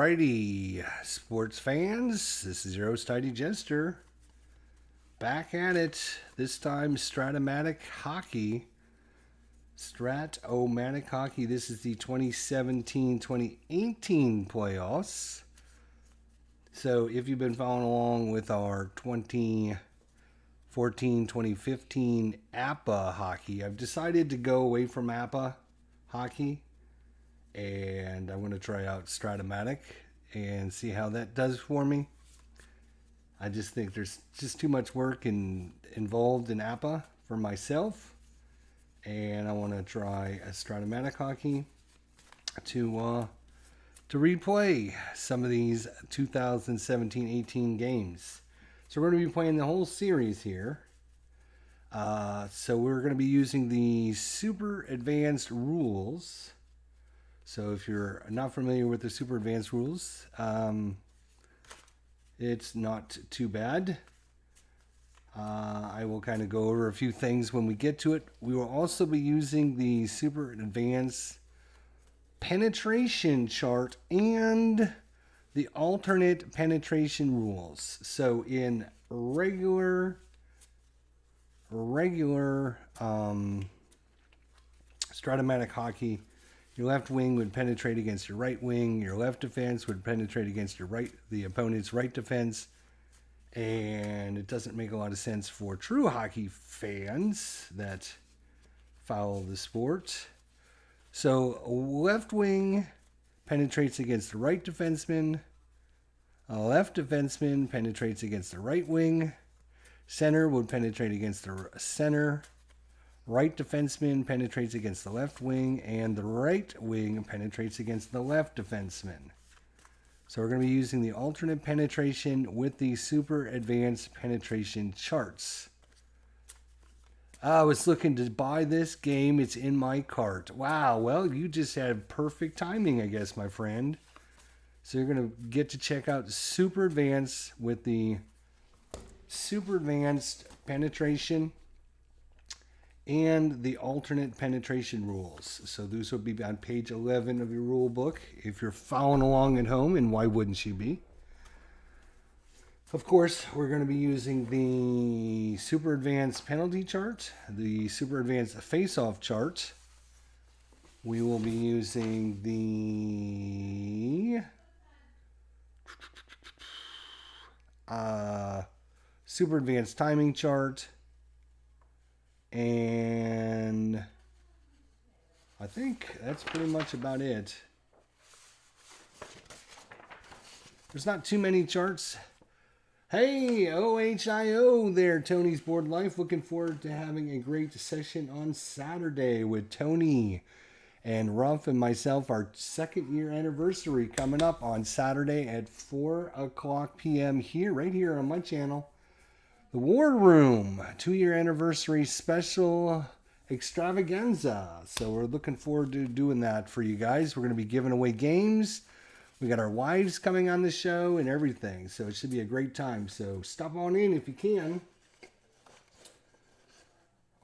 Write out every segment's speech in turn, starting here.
Alrighty, sports fans, this is your host, Tidy Jester. Back at it, this time STRATOMATIC Hockey. STRATOMATIC Hockey, this is the 2017-2018 playoffs. So if you've been following along with our 2014-2015 APA hockey, I've decided to go away from APA hockey. And I'm going to try out STRATOMATIC and see how that does for me. I just think there's just too much work involved in APA for myself. And I want to try a STRATOMATIC hockey to replay some of these 2017-18 games. So we're going to be playing the whole series here. So we're going to be using the super advanced rules. So if you're not familiar with the super advanced rules, it's not too bad. I will kind of go over a few things when we get to it. We will also be using the super advanced penetration chart and the alternate penetration rules. So in regular STRATOMATIC hockey, your left wing would penetrate against your right wing. Your left defense would penetrate against the opponent's right defense. And it doesn't make a lot of sense for true hockey fans that follow the sport. So left wing penetrates against the right defenseman. A left defenseman penetrates against the right wing. Center would penetrate against the center. Right defenseman penetrates against the left wing, and the right wing penetrates against the left defenseman. So we're going to be using the alternate penetration with the super advanced penetration charts. I was looking to buy this game. It's in my cart. Wow, well, you just had perfect timing, I guess, my friend. So you're going to get to check out super advanced with the super advanced penetration and the alternate penetration rules. So those will be on page 11 of your rule book if you're following along at home, and why wouldn't you be? Of course, we're going to be using the super advanced penalty chart, the super advanced face-off chart. We will be using the super advanced timing chart. And I think that's pretty much about it. There's not too many charts. Hey, OHIO there, Tony's Board Life. Looking forward to having a great session on Saturday with Tony and Ruff and myself. Our 2nd year anniversary coming up on Saturday at 4 o'clock p.m. right here on my channel. The War Room 2-year anniversary special extravaganza. So we're looking forward to doing that for you guys. We're going to be giving away games. We got our wives coming on the show and everything. So it should be a great time. So stop on in if you can.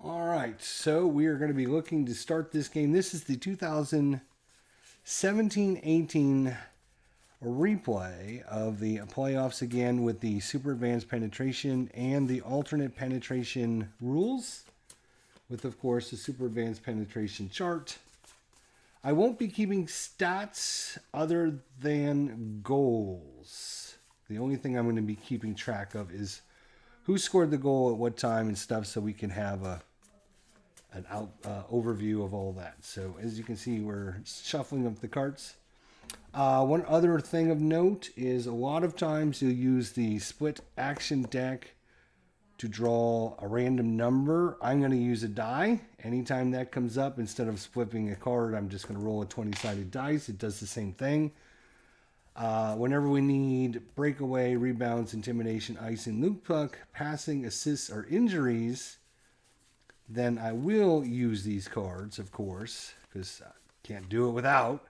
All right. So we are going to be looking to start this game. This is the 2017-18 replay of the playoffs again with the super advanced penetration and the alternate penetration rules with, of course, the super advanced penetration chart. I won't be keeping stats other than goals. The only thing I'm going to be keeping track of is who scored the goal at what time and stuff, so we can have an overview of all that. So as you can see, we're shuffling up the carts. One other thing of note is a lot of times you'll use the split action deck to draw a random number. I'm going to use a die. Anytime that comes up, instead of flipping a card, I'm just going to roll a 20-sided dice. It does the same thing. Whenever we need breakaway, rebounds, intimidation, icing, loop puck, passing, assists, or injuries, then I will use these cards, of course, because I can't do it without.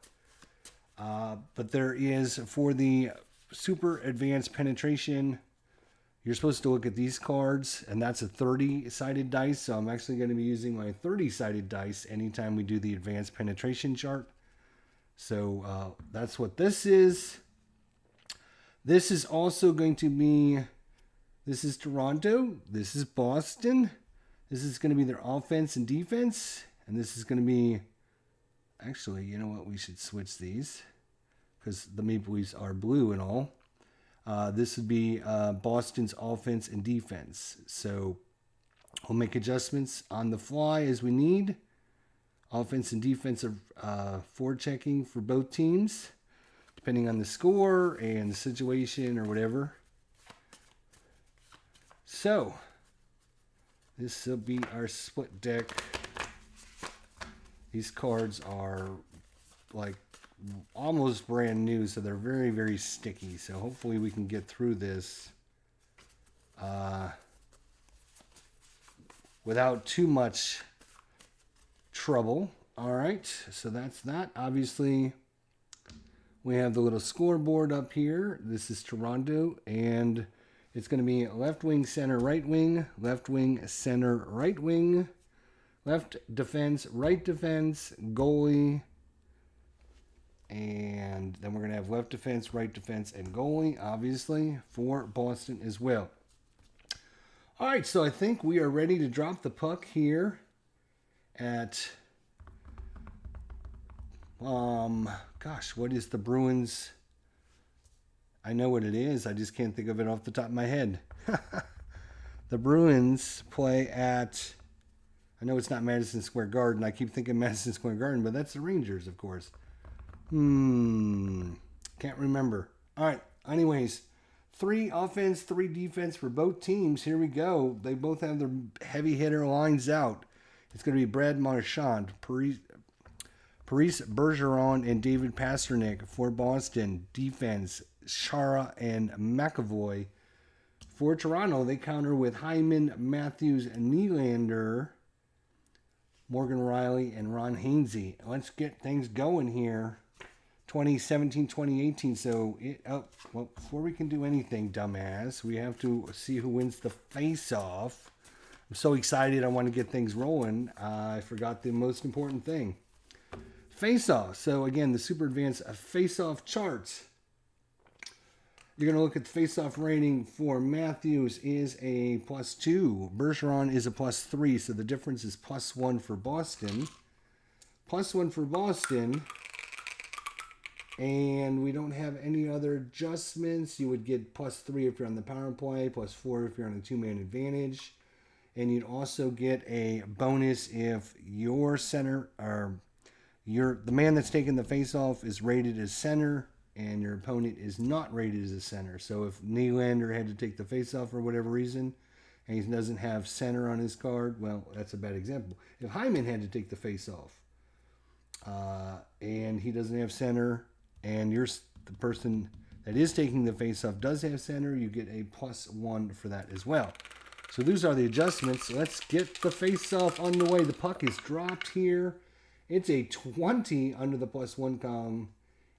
But there is, for the super advanced penetration, you're supposed to look at these cards, and that's a 30-sided dice. So I'm actually going to be using my 30-sided dice anytime we do the advanced penetration chart. So that's what this is. This is also going to be, this is Toronto, this is Boston. This is going to be their offense and defense. And this is going to be, actually, you know what, we should switch these because the Maple Leafs are blue and all. This would be Boston's offense and defense. So we'll make adjustments on the fly as we need. Offense and defensive forechecking for both teams, depending on the score and the situation or whatever. So this will be our split deck. These cards are like almost brand new, so they're very, very sticky. So hopefully we can get through this without too much trouble. All right, so that's that. Obviously, we have the little scoreboard up here. This is Toronto, and it's going to be left wing, center, right wing, left wing, center, right wing, left defense, right defense, goalie, and then we're going to have left defense, right defense, and goalie, obviously, for Boston as well. All right, so I think we are ready to drop the puck here at, gosh, what is the Bruins? I know what it is. I just can't think of it off the top of my head. The Bruins play at, I know it's not Madison Square Garden. I keep thinking Madison Square Garden, but that's the Rangers, of course. Can't remember. All right, anyways, 3 offense, 3 defense for both teams. Here we go. They both have their heavy hitter lines out. It's going to be Brad Marchand, Parise Bergeron, and David Pastrnak for Boston. Defense, Chara and McAvoy. For Toronto, they counter with Hyman, Matthews, and Nylander, Morgan Riley, and Ron Hainsey. Let's get things going here. 2017-2018. So, well, before we can do anything, dumbass, we have to see who wins the face-off. I'm so excited. I want to get things rolling. I forgot the most important thing. Face-off. So, again, the super advanced face-off charts. You're going to look at the face-off rating for Matthews is a +2. Bergeron is a +3. So, the difference is +1 for Boston. +1 for Boston. And we don't have any other adjustments. You would get +3 if you're on the power play, +4 if you're on a 2-man advantage. And you'd also get a bonus if your center or the man that's taking the face-off is rated as center and your opponent is not rated as a center. So if Nylander had to take the face-off for whatever reason and he doesn't have center on his card, well, that's a bad example. If Hyman had to take the face-off and he doesn't have center and the person that is taking the face-off does have center, you get a +1 for that as well. So those are the adjustments. Let's get the face-off on the way. The puck is dropped here. It's a 20 under the +1 column.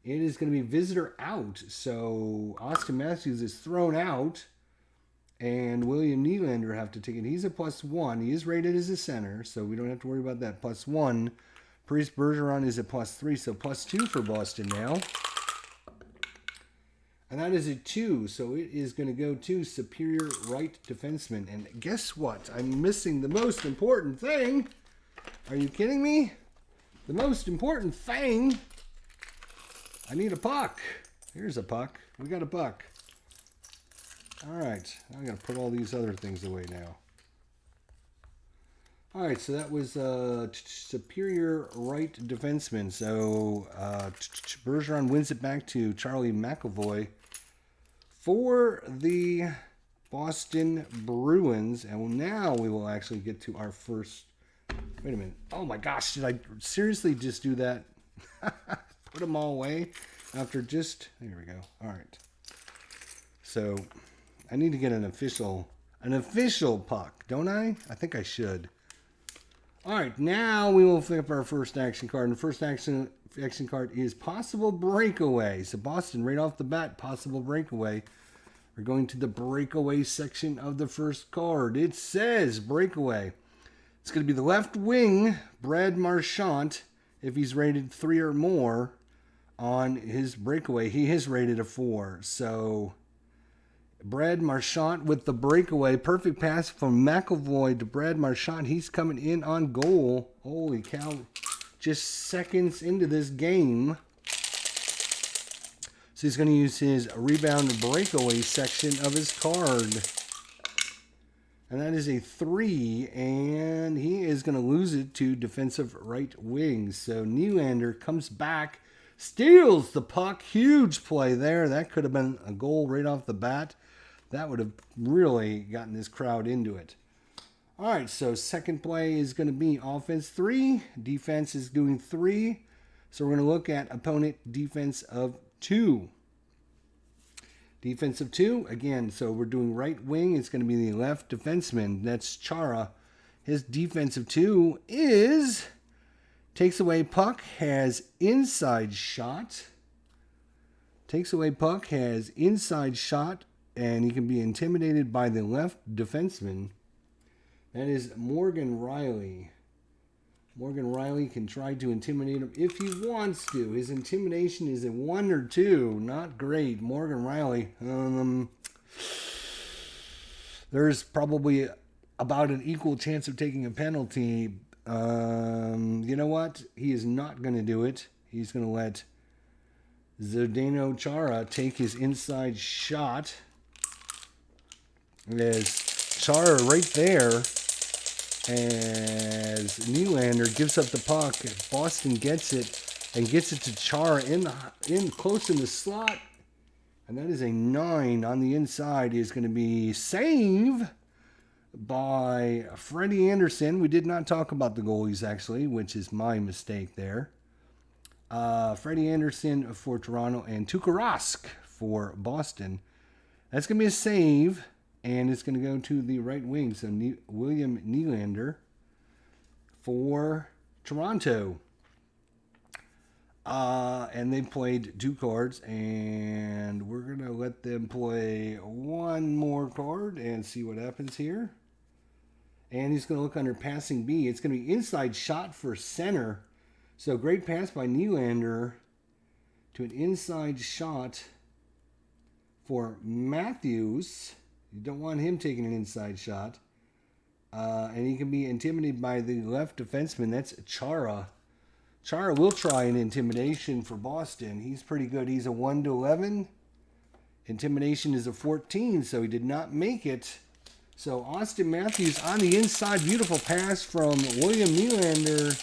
It is going to be visitor out. So Austin Matthews is thrown out. And William Nylander have to take it. He's a +1. He is rated as a center, so we don't have to worry about that. +1. Parise Bergeron is a +3, so +2 for Boston now. And that is a 2, so it is going to go to superior right defenseman. And guess what? I'm missing the most important thing. Are you kidding me? The most important thing. I need a puck. Here's a puck. We got a puck. All right. I'm going to put all these other things away now. All right, so that was superior right defenseman. So Bergeron wins it back to Charlie McAvoy for the Boston Bruins. And now we will actually get to our first. Wait a minute. Oh my gosh, did I seriously just do that? Put them all away after just. There we go. All right. So I need to get an official puck, don't I? I think I should. All right, now we will flip our first action card. And the first action card is possible breakaway. So Boston, right off the bat, possible breakaway. We're going to the breakaway section of the first card. It says breakaway. It's going to be the left wing, Brad Marchand, if he's rated 3 or more. on his breakaway. He is rated a 4. So Brad Marchand with the breakaway. Perfect pass from McAvoy to Brad Marchand. He's coming in on goal. Holy cow. Just seconds into this game. So he's going to use his rebound breakaway section of his card. And that is a 3, and he is going to lose it to defensive right wing. So Nylander comes back, steals the puck. Huge play there. That could have been a goal right off the bat. That would have really gotten this crowd into it. All right, so second play is going to be offense 3. Defense is doing 3. So we're going to look at opponent defense of 2. Defensive 2, again, so we're doing right wing. It's going to be the left defenseman. That's Chara. His defensive 2 is takes away puck, has inside shot. Takes away puck, has inside shot, and he can be intimidated by the left defenseman. That is Morgan Riley. Morgan Riley can try to intimidate him if he wants to. His intimidation is a 1 or 2. Not great. Morgan Riley. There's probably about an equal chance of taking a penalty. You know what? He is not going to do it. He's going to let Zdeno Chara take his inside shot. There's Chara right there. As Nylander gives up the puck, Boston gets it and gets it to Chara in close in the slot, and that is a 9 on the inside. Is going to be saved by Freddie Anderson. We did not talk about the goalies actually, which is my mistake there. Freddie Anderson for Toronto and Tuukka Rask for Boston. That's going to be a save. And it's going to go to the right wing. So William Nylander for Toronto. And they played 2 cards. And we're going to let them play 1 more card and see what happens here. And he's going to look under passing B. It's going to be inside shot for center. So great pass by Nylander to an inside shot for Matthews. You don't want him taking an inside shot. And he can be intimidated by the left defenseman. That's Chara. Chara will try an intimidation for Boston. He's pretty good. He's a 1-11. Intimidation is a 14, so he did not make it. So Austin Matthews on the inside. Beautiful pass from William Nylander.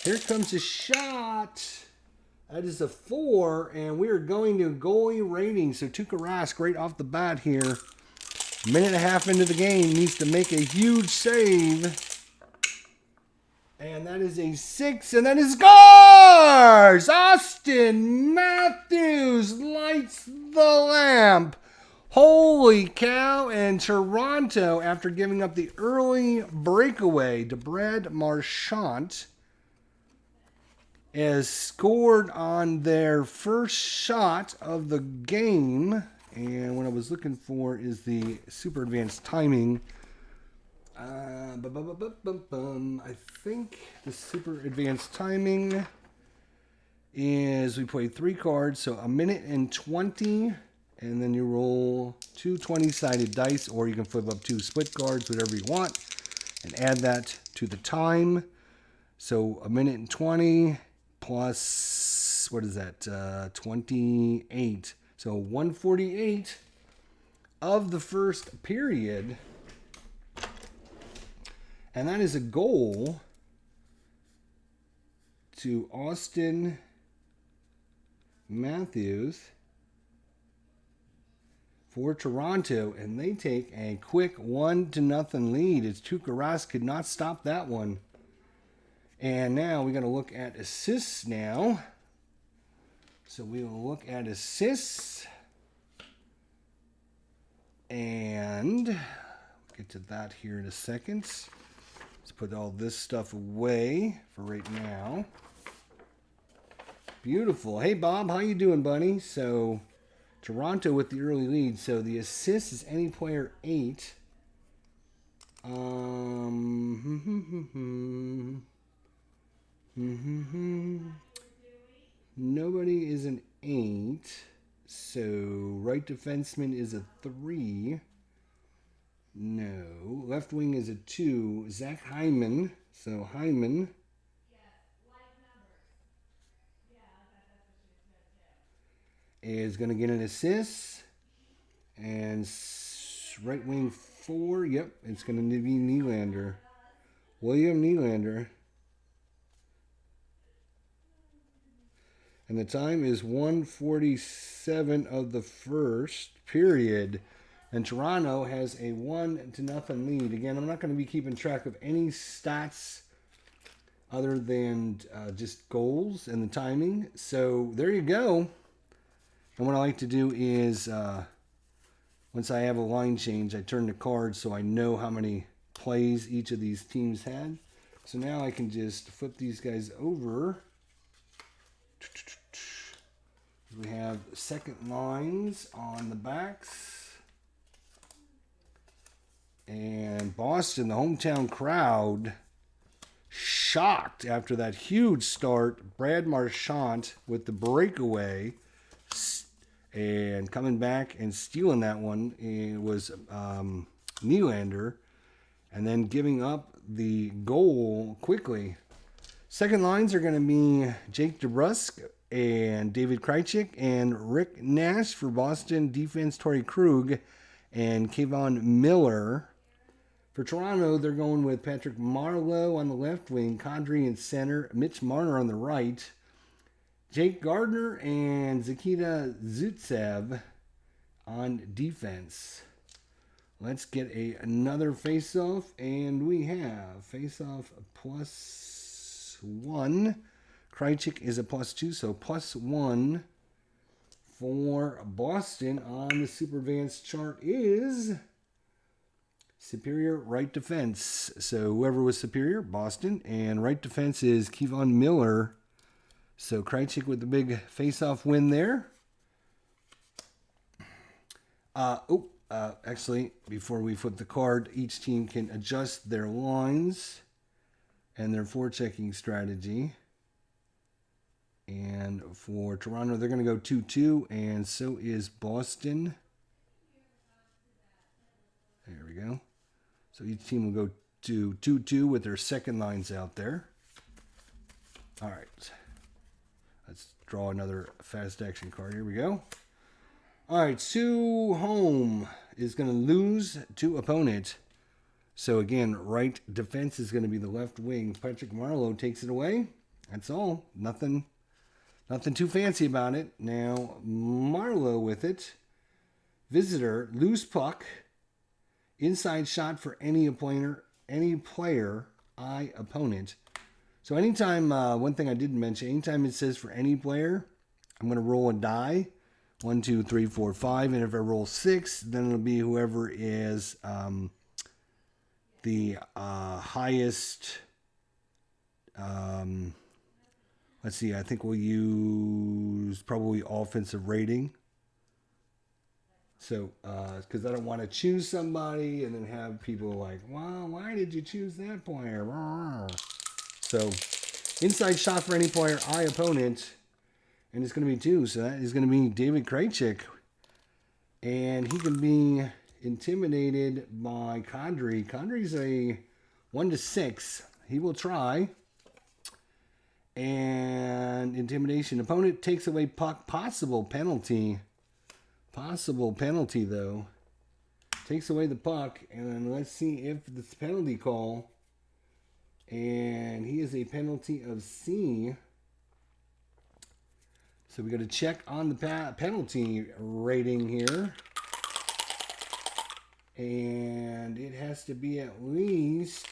Here comes a shot. That is a 4, and we are going to goalie rating. So Tuukka Rask right off the bat here. Minute and a half into the game, needs to make a huge save. And that is a 6, and that is scores! Austin Matthews lights the lamp. Holy cow. And Toronto, after giving up the early breakaway to Brad Marchand, has scored on their first shot of the game. And what I was looking for is the super advanced timing. I think the super advanced timing is we play 3 cards, so 1:20, and then you roll 2 20-sided dice, or you can flip up 2 split cards, whatever you want, and add that to the time. So 1:20 plus, what is that, 28. So 1:48 of the first period. And that is a goal to Austin Matthews for Toronto. And they take a quick 1-0 lead. It's Tuukka Rask could not stop that one. And now we're going to look at assists now. So we will look at assists. And we'll get to that here in a second. Let's put all this stuff away for right now. Beautiful. Hey, Bob, how you doing, buddy? So Toronto with the early lead. So the assist is any player 8. Nobody is an 8. So right defenseman is a 3. No. Left wing is a 2. Zach Hyman. So Hyman is going to get an assist. And right wing 4. Yep, it's going to be Nylander. William Nylander. And the time is 1:47 of the first period. And Toronto has a 1-0 lead. Again, I'm not going to be keeping track of any stats other than just goals and the timing. So there you go. And what I like to do is, once I have a line change, I turn the card so I know how many plays each of these teams had. So now I can just flip these guys over. We have second lines on the backs. And Boston, the hometown crowd, shocked after that huge start. Brad Marchand with the breakaway and coming back and stealing that one. It was Nylander, and then giving up the goal quickly. Second lines are going to be Jake DeBrusk and David Krejcik and Rick Nash for Boston. Defense, Torrey Krug and Kevon Miller. For Toronto, they're going with Patrick Marleau on the left wing, Kadri in center, Mitch Marner on the right, Jake Gardner and Nikita Zaitsev on defense. Let's get another face-off, and we have face-off +1. Krejcik is a +2, so +1 for Boston on the Super Advanced chart is superior right defense. So whoever was superior, Boston, and right defense is Kevon Miller. So Krejcik with the big face-off win there. Actually, before we flip the card, each team can adjust their lines and their forechecking strategy. And for Toronto, they're going to go 2-2, and so is Boston. There we go. So each team will go to 2-2 with their second lines out there. All right. Let's draw another fast action card. Here we go. All right, Sue Home is going to lose to opponent. So again, right defense is going to be the left wing. Patrick Marleau takes it away. That's all. Nothing too fancy about it. Now, Marleau with it. Visitor, loose puck. Inside shot for any player, opponent. So anytime, one thing I didn't mention, anytime it says for any player, I'm going to roll a die. 1, 2, 3, 4, 5. And if I roll 6, then it'll be whoever is the highest. Let's see, I think we'll use probably offensive rating. So, because I don't want to choose somebody and then have people like, wow, why did you choose that player? So, inside shot for any player, opponent. And it's going to be 2. So that is going to be David Krejcik. And he can be intimidated by Kadri. Kadri's a 1-6. He will try. And intimidation. Opponent takes away puck. Possible penalty, though. Takes away the puck. And then let's see if this penalty call. And he is a penalty of C. So we got to check on the penalty rating here. And it has to be at least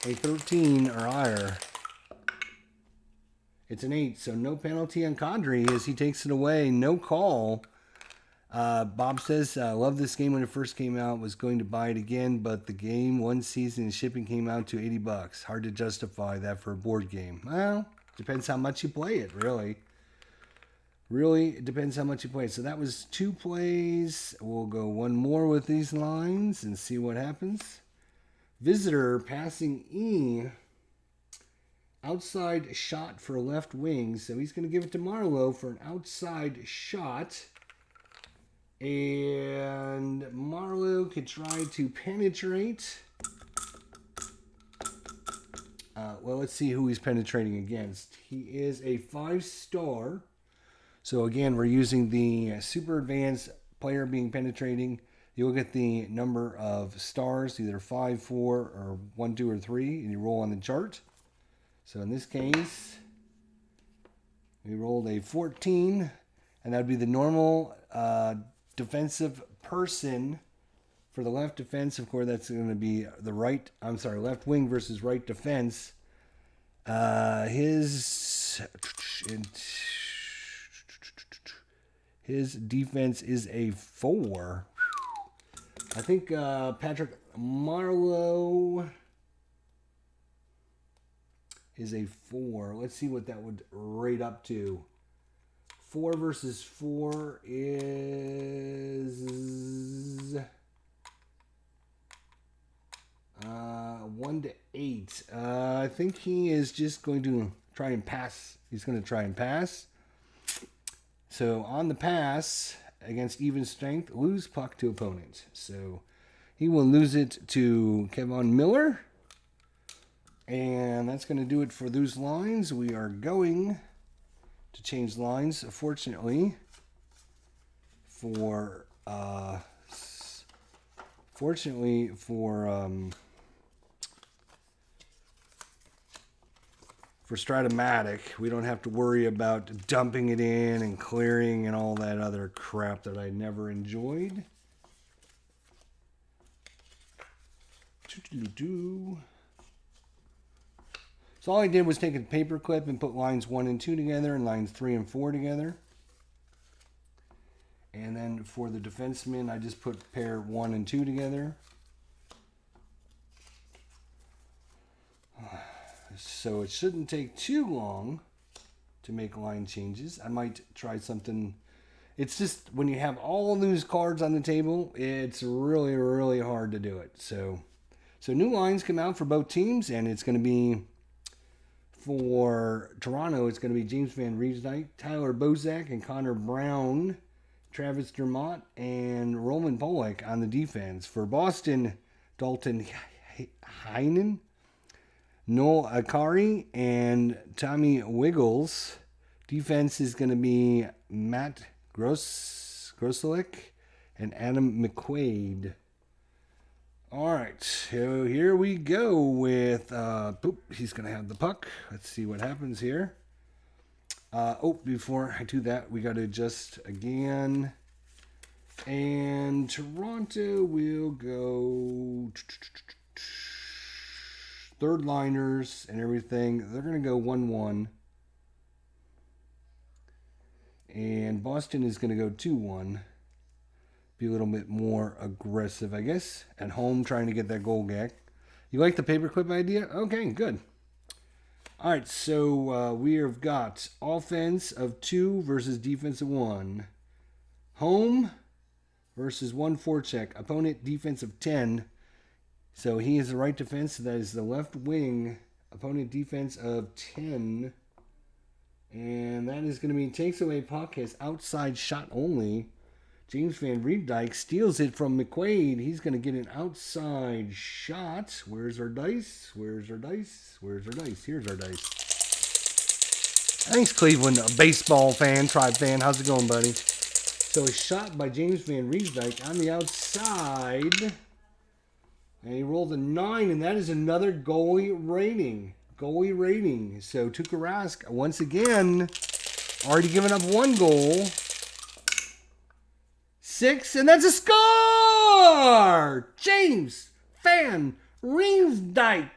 a 13 or higher. It's an 8, so no penalty on Kadri as he takes it away. No call. Bob says, love this game when it first came out. Was going to buy it again, but the game, one season, and shipping came out to $80. Hard to justify that for a board game. Well, depends how much you play it, really. Really, it depends how much you play it. So that was 2 plays. We'll go one more with these lines and see what happens. Visitor passing E outside shot for left wing. So he's going to give it to Marlowe for an outside shot. And Marlowe could try to penetrate. Well, let's see who he's penetrating against. He is a 5-star. So again, we're using the super advanced player being penetrating. You look at the number of stars, either 5, 4, or 1, 2, or 3, and you roll on the chart. So in this case, we rolled a 14, and that would be the normal defensive person for the left defense. Of course, that's going to be the left wing versus right defense. His defense is a 4. I think Patrick Marlowe is a 4. Let's see what that would rate up to. 4 versus 4 is 1 to 8. I think he is just going to try and pass. He's going to try and pass. So on the pass, against even strength, lose puck to opponent. So he will lose it to Kevin Miller. And that's going to do it for those lines. We are going to change lines, fortunately, for Stratomatic. We don't have to worry about dumping it in and clearing and all that other crap that I never enjoyed. So all I did was take a paper clip and put lines 1 and 2 together and lines 3 and 4 together. And then for the defenseman, I just put pair 1 and 2 together. So it shouldn't take too long to make line changes. I might try something. It's just when you have all those cards on the table, it's really, really hard to do it. So new lines come out for both teams, and it's going to be for Toronto. It's going to be James Van Riemsdyk, Tyler Bozak, and Connor Brown, Travis Dermott, and Roman Polak on the defense. For Boston, Dalton Heinen, Noel Akari, and Tommy Wiggles. Defense is going to be Matt Groselick and Adam McQuaid. All right, so here we go with, he's going to have the puck. Let's see what happens here. Before I do that, we got to adjust again. And Toronto will go third liners and everything. They're going to go 1-1. And Boston is going to go 2-1. Be a little bit more aggressive, I guess. At home, trying to get that goal gag. You like the paperclip idea? Okay, good. All right, so we have got offense of 2 versus defense of 1. Home versus 1 forecheck. Opponent defense of 10. So he is the right defense. So that is the left wing. Opponent defense of 10. And that is going to be takes away puck, has outside shot only. James Van Riemsdyk steals it from McQuaid. He's going to get an outside shot. Where's our dice? Where's our dice? Where's our dice? Here's our dice. Thanks, Cleveland, a baseball fan, Tribe fan. How's it going, buddy? So a shot by James Van Riemsdyk on the outside. And he rolled a 9, and that is another goalie rating. Goalie rating. So Tuukka Rask, once again, already given up 1 goal. 6, and that's a score! James Van Riemsdyk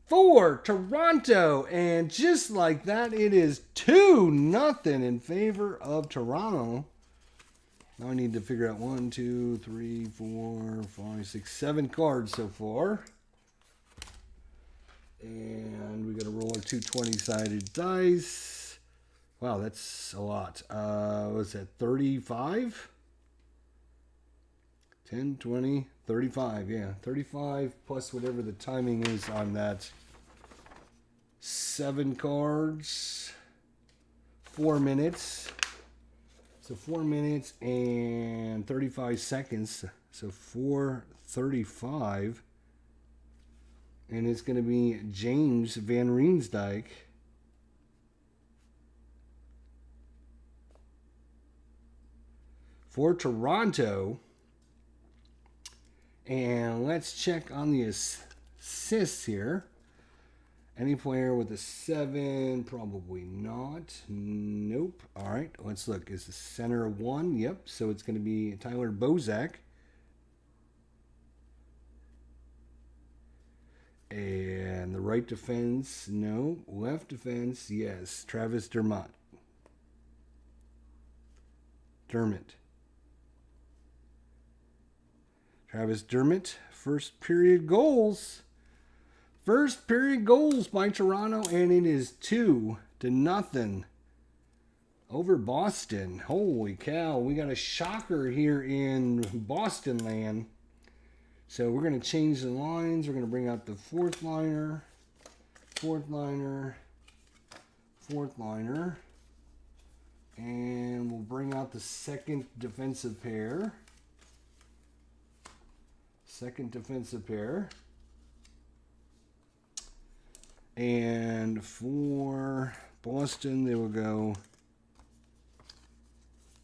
for Toronto. And just like that, it is 2-0 in favor of Toronto. Now I need to figure out 1, 2, 3, 4, 5, 6, 7 cards so far. And we got to roll our 2 20-sided dice. Wow, that's a lot. What's that, 35? 10, 20, 35. Yeah, 35 plus whatever the timing is on that. 7 cards, 4 minutes. So 4 minutes and 35 seconds. So 4:35. And it's going to be James Van Riemsdyk. For Toronto. And let's check on the assists here. Any player with a 7? Probably not. Nope. All right, let's look. Is the center 1? Yep. So it's going to be Tyler Bozak. And the right defense, no. Left defense, yes. Travis Dermott. Travis Dermott, first period goals. First period goals by Toronto, and it is 2-0 over Boston. Holy cow, we got a shocker here in Boston land. So we're going to change the lines. We're going to bring out the fourth liner, and we'll bring out the second defensive pair. And for Boston, they will go.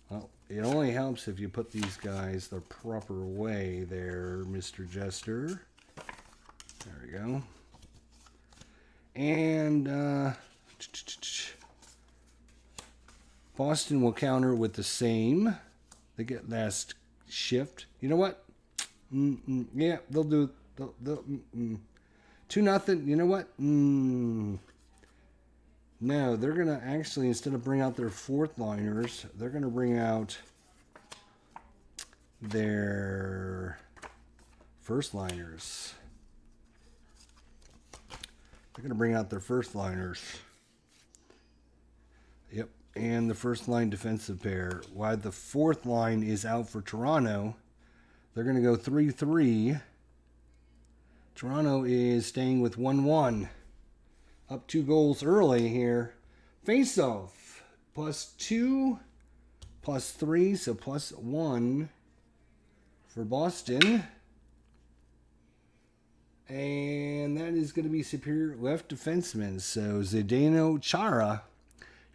Well, it only helps if you put these guys the proper way there, Mr. Jester. There we go. And Boston will counter with the same. They get last shift. You know what? Yeah, they'll do. 2-0. You know what? No, they're going to actually, instead of bring out their fourth liners, they're going to bring out their first liners. They're going to bring out their first liners. Yep, and the first line defensive pair. While the fourth line is out for Toronto, they're going to go 3-3. Toronto is staying with 1-1. Up 2 goals early here. Face-off. +2, +3, so +1 for Boston. And that is going to be superior left defenseman. So Zdeno Chara.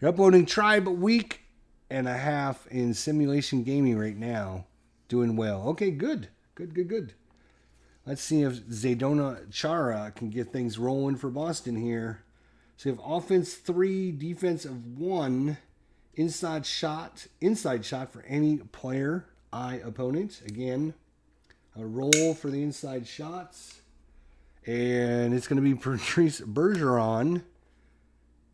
You're uploading Tribe week and a half in simulation gaming right now. Doing well. Okay, good. Good. Let's see if Zdeno Chara can get things rolling for Boston here. So you have offense 3, defense of 1, inside shot for any player, opponent. Again, a roll for the inside shots. And it's going to be Patrice Bergeron.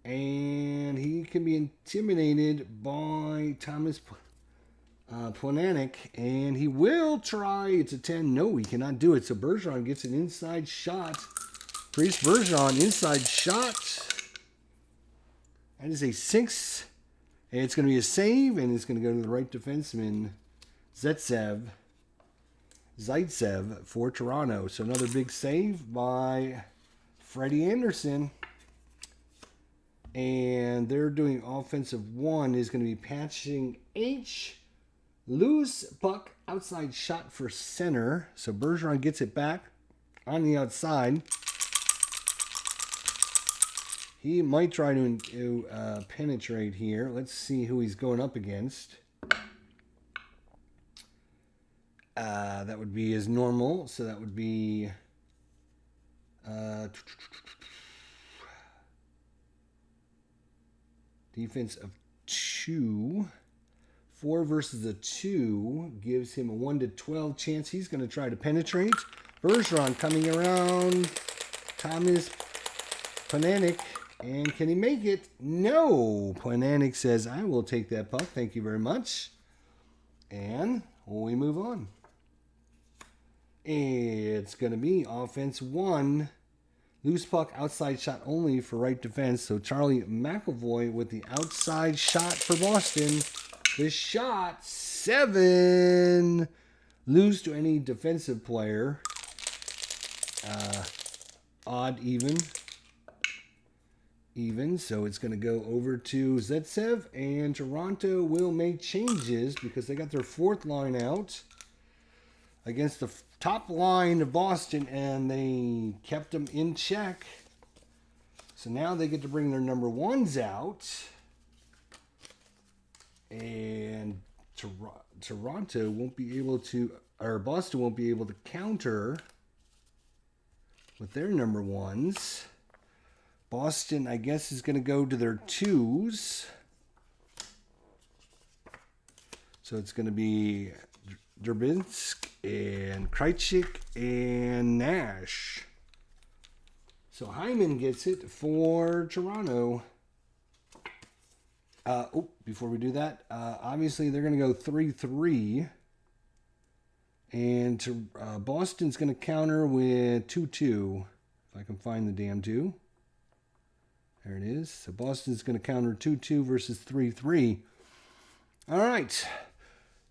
And he can be intimidated by Thomas Plekanec, and he will try. It's a 10. No, he cannot do it. So Bergeron gets an inside shot. Patrice Bergeron, inside shot. That is a 6. And it's going to be a save, and it's going to go to the right defenseman, Zaitsev for Toronto. So another big save by Freddie Anderson. And they're doing offensive 1 is going to be patching H. Loose puck, outside shot for center. So Bergeron gets it back on the outside. He might try to penetrate here. Let's see who he's going up against. That would be as normal. So that would be defense of 2. 4 versus a 2 gives him a 1-12 chance. He's going to try to penetrate. Bergeron coming around. Thomas Plekanec. And can he make it? No. Plekanec says, I will take that puck. Thank you very much. And we move on. It's going to be offense 1. Loose puck, outside shot only for right defense. So Charlie McAvoy with the outside shot for Boston. The shot, 7. Lose to any defensive player. Odd even. even, so it's going to go over to Zaitsev, and Toronto will make changes because they got their fourth line out against the top line of Boston, and they kept them in check. So now they get to bring their number ones out, and Toronto won't be able to, or Boston won't be able to counter with their number ones. Boston, I guess, is going to go to their twos. So it's going to be Durbinsk and Krejcik and Nash. So Hyman gets it for Toronto. Before we do that, obviously they're going to go 3-3. And Boston's going to counter with 2-2. If I can find the damn 2. There it is. So Boston's going to counter 2-2 versus 3-3. All right.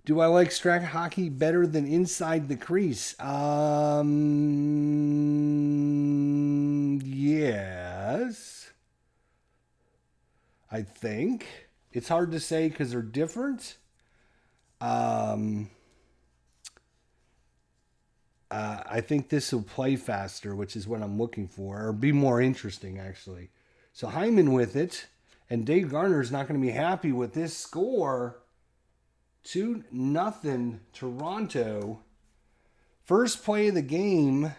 Do I like Strat Hockey better than Inside the Crease? Yes. I think. It's hard to say because they're different. I think this will play faster, which is what I'm looking for, or be more interesting, actually. So Hyman with it, and Dave Garner's not going to be happy with this score. 2-0 Toronto. First play of the game,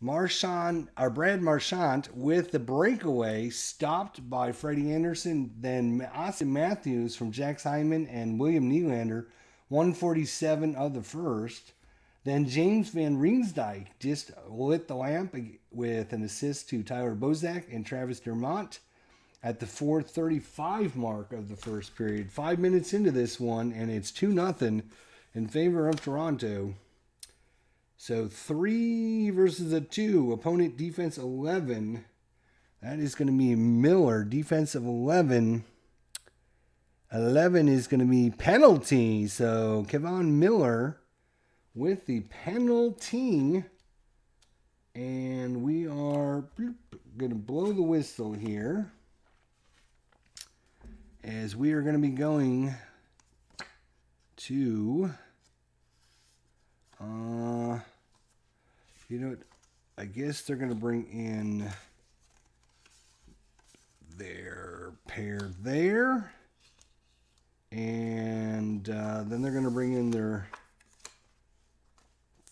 Brad Marchand with the breakaway, stopped by Freddie Anderson, then Austin Matthews from Jax Hyman and William Nylander, 147 of the first. Then James Van Riemsdyk just lit the lamp with an assist to Tyler Bozak and Travis Dermott at the 4:35 mark of the first period. 5 minutes into this one, and it's 2-0 in favor of Toronto. So 3 versus a 2. Opponent defense 11. That is going to be Miller. Defensive 11. 11 is going to be penalty. So Kevon Miller with the penalty. And we are going to blow the whistle here, as we are going to be going to, you know what, I guess they're going to bring in their pair there, and then they're going to bring in their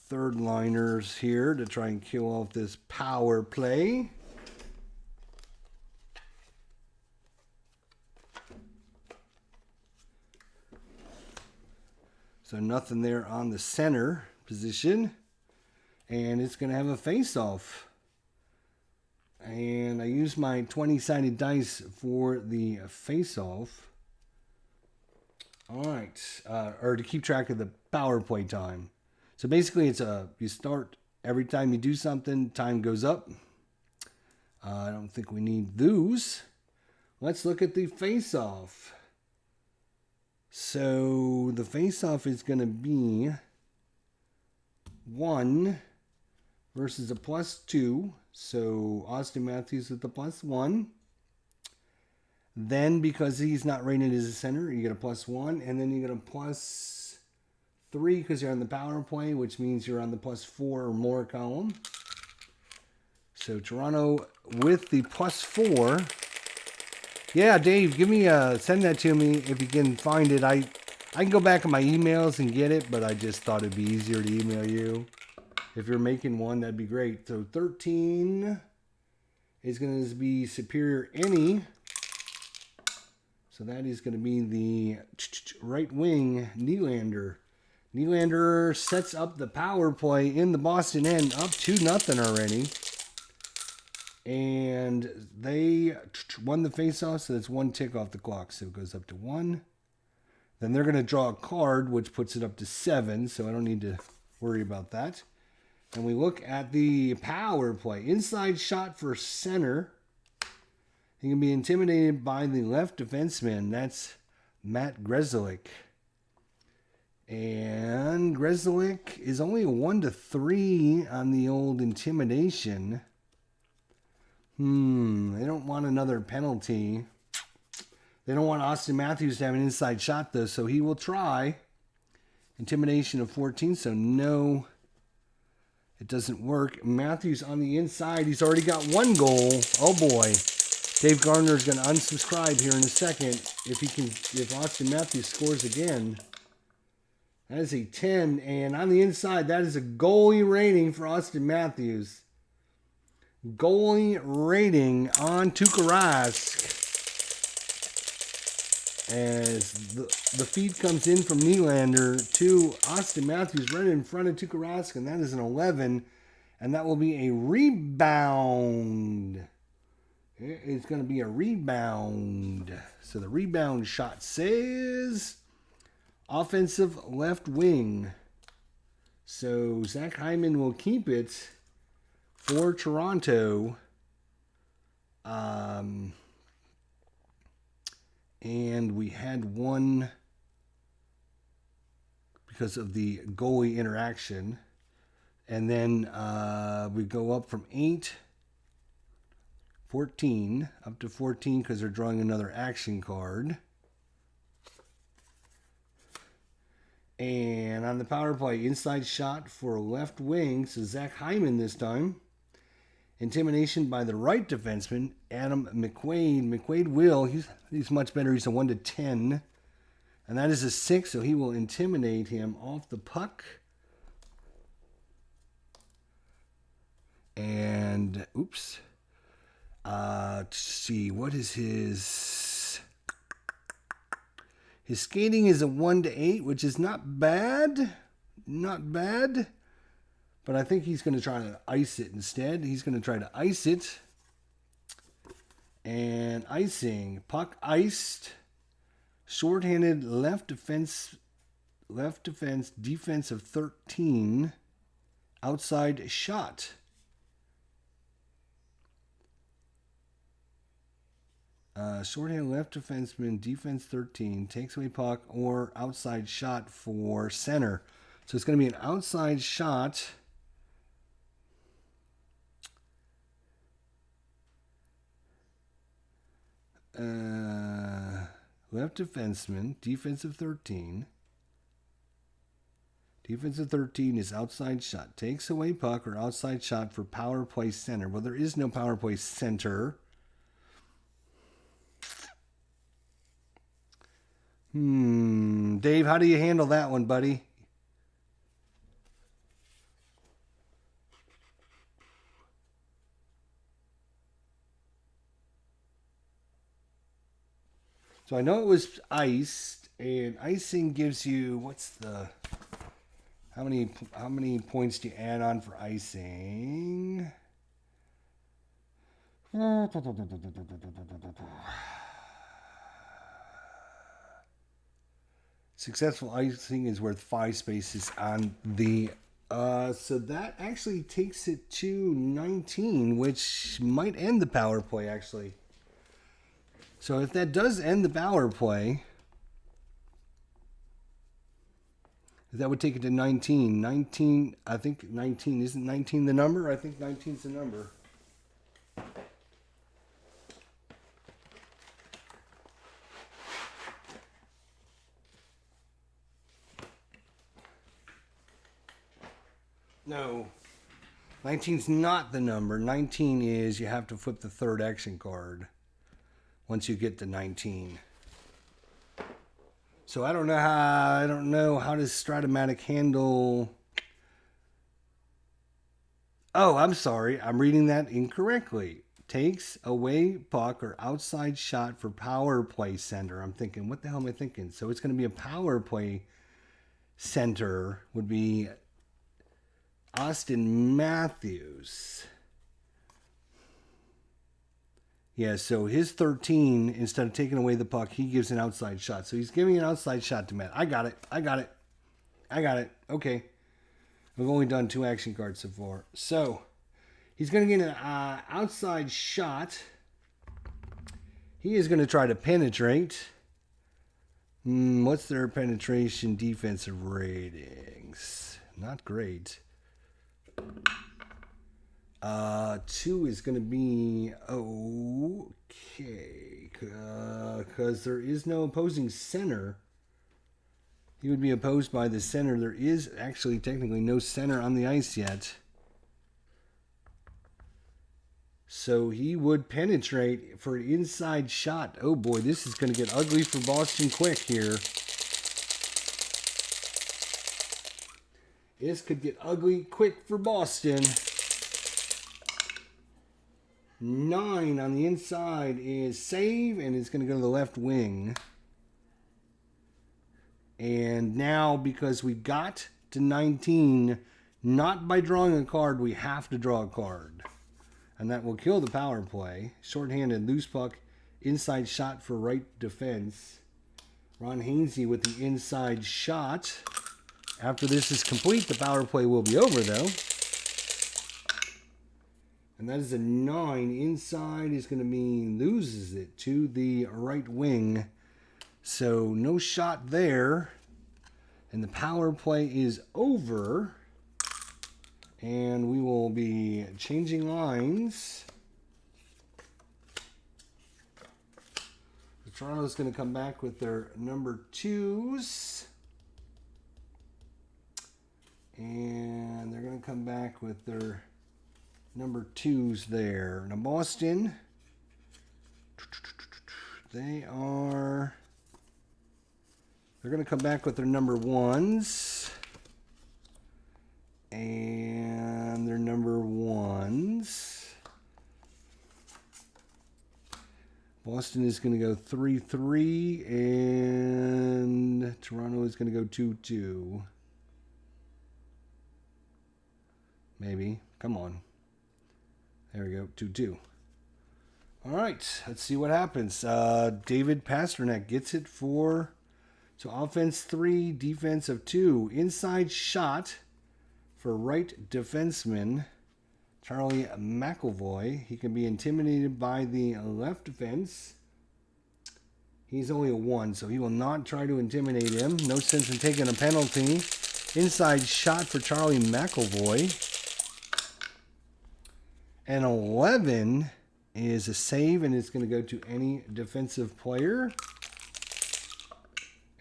third liners here to try and kill off this power play. So nothing there on the center position. And it's going to have a face-off. And I use my 20-sided dice for the face-off. All right. Or to keep track of the power play time. So basically it's you start every time you do something, time goes up. I don't think we need those. Let's look at the face-off. So the face-off is going to be 1 versus a +2. So Austin Matthews with the +1. Then because he's not rated as a center, you get a +1. And then you get a +3 because you're on the power play, which means you're on the +4 or more column. So Toronto with the +4. Yeah, Dave, send that to me if you can find it. I can go back in my emails and get it, but I just thought it'd be easier to email you. If you're making one, that'd be great. So 13 is going to be Superior Any. So that is going to be the right wing Nylander. Nylander sets up the power play in the Boston end, up 2-0 already. And they won the faceoff, so that's 1 tick off the clock. So it goes up to 1. Then they're going to draw a card, which puts it up to 7, so I don't need to worry about that. And we look at the power play. Inside shot for center. He can be intimidated by the left defenseman. That's Matt Grzelcyk. And Grzelcyk is only a 1-3 on the old intimidation. They don't want another penalty. They don't want Austin Matthews to have an inside shot, though, so he will try. Intimidation of 14, so no, it doesn't work. Matthews on the inside. He's already got 1 goal. Oh, boy. Dave Gardner is going to unsubscribe here in a second if Austin Matthews scores again. That is a 10, and on the inside, that is a goalie rating for Austin Matthews. Goalie rating on Tuukka Rask. As the feed comes in from Nylander to Austin Matthews right in front of Tuukka Rask, and that is an 11, and that will be a rebound. It's going to be a rebound. So the rebound shot says offensive left wing. So Zach Hyman will keep it for Toronto. And we had 1 because of the goalie interaction. And then we go up from 8, 14, up to 14 because they're drawing another action card. And on the power play, inside shot for left wing. So Zach Hyman this time. Intimidation by the right defenseman, Adam McQuaid. McQuaid will. He's much better. He's a 1 to 10. And that is a 6, so he will intimidate him off the puck. And, oops. Let's see, what is his... His skating is a 1 to 8, which is not bad. Not bad. But I think he's going to try to ice it instead. He's going to try to ice it. And icing. Puck iced. Shorthanded left defense, defense of 13. Outside shot. Shorthanded left defenseman, defense 13. Takes away puck or outside shot for center. So it's going to be an outside shot. Left defenseman, defensive 13. Defensive 13 is outside shot. Takes away puck or outside shot for power play center. Well, there is no power play center. Dave, how do you handle that one, buddy? So I know it was iced, and icing gives you, what's the, how many points do you add on for icing? Successful icing is worth 5 spaces on the, so that actually takes it to 19, which might end the power play, actually. So if that does end the power play, that would take it to 19. 19, I think 19, isn't 19 the number? I think 19 is the number. No, 19's not the number. 19 is you have to flip the third action card once you get to 19. So I don't know how does Stratomatic handle. Oh, I'm sorry. I'm reading that incorrectly. Takes away puck or outside shot for power play center. I'm thinking, what the hell am I thinking? So it's going to be a power play center would be Austin Matthews. Yeah, so his 13, instead of taking away the puck, he gives an outside shot. So he's giving an outside shot to Matt. I got it. Okay. We've only done 2 action cards so far. So he's going to get an outside shot. He is going to try to penetrate. What's their penetration defensive ratings? Not great. 2 is going to be okay. Because there is no opposing center. He would be opposed by the center. There is actually technically no center on the ice yet. So he would penetrate for an inside shot. Oh boy, this is going to get ugly for Boston quick here. This could get ugly quick for Boston. 9 on the inside is save, and it's going to go to the left wing. And now, because we got to 19, not by drawing a card, we have to draw a card. And that will kill the power play. Shorthanded, loose puck, inside shot for right defense. Ron Hainsey with the inside shot. After this is complete, the power play will be over, though. And that is a 9. Inside is going to mean loses it to the right wing. So no shot there. And the power play is over. And we will be changing lines. Toronto's going to come back with their number 2s. And they're going to come back with their number 2s there. Now Boston, they're going to come back with their number 1s. And their number 1s. Boston is going to go 3-3, and Toronto is going to go 2-2. Maybe. Come on. There we go. 2-2. All right. Let's see what happens. David Pastrnak gets it for... So offense 3, defense of 2. Inside shot for right defenseman Charlie McAvoy. He can be intimidated by the left defense. He's only a 1, so he will not try to intimidate him. No sense in taking a penalty. Inside shot for Charlie McAvoy. And 11 is a save, and it's going to go to any defensive player.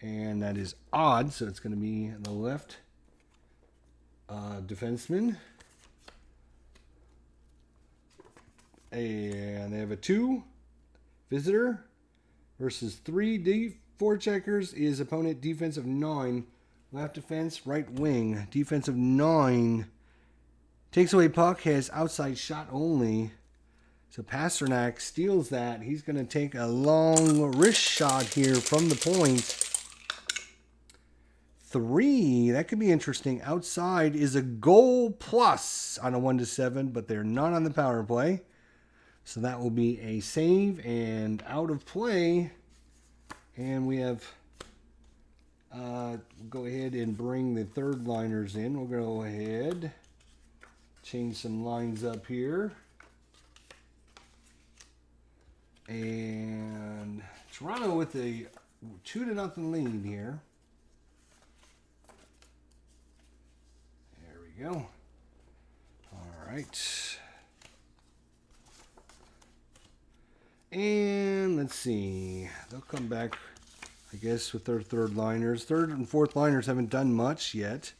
And that is odd, so it's going to be the left defenseman. And they have a 2 visitor versus 3 forecheckers is opponent defensive 9. Left defense, right wing. Defensive 9. Takes away puck, has outside shot only. So Pastrnak steals that. He's going to take a long wrist shot here from the point. 3, that could be interesting. Outside is a goal plus on a 1-7, but they're not on the power play. So that will be a save and out of play. And we have, we'll go ahead and bring the third liners in. We'll go ahead, change some lines up here. And Toronto with a 2-0 lead here. There we go. All right. And let's see. They'll come back, I guess, with their third liners. Third and fourth liners haven't done much yet.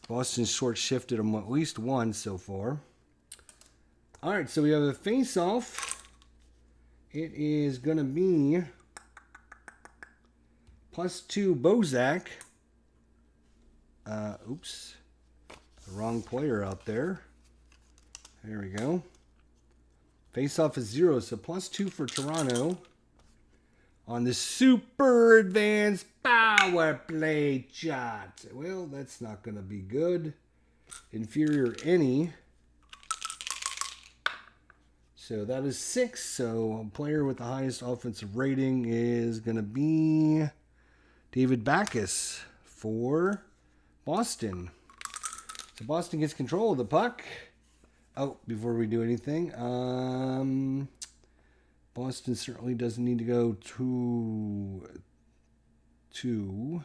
Boston's short-shifted them at least once so far. All right, so we have a face-off. It is going to be +2 Bozak. Oops. The wrong player out there. There we go. Face-off is 0, so +2 for Toronto. On the super advanced power play shot. Well, that's not going to be good. Inferior any. So that is 6. So a player with the highest offensive rating is going to be David Backes for Boston. So Boston gets control of the puck. Oh, before we do anything, Boston certainly doesn't need to go 2-2.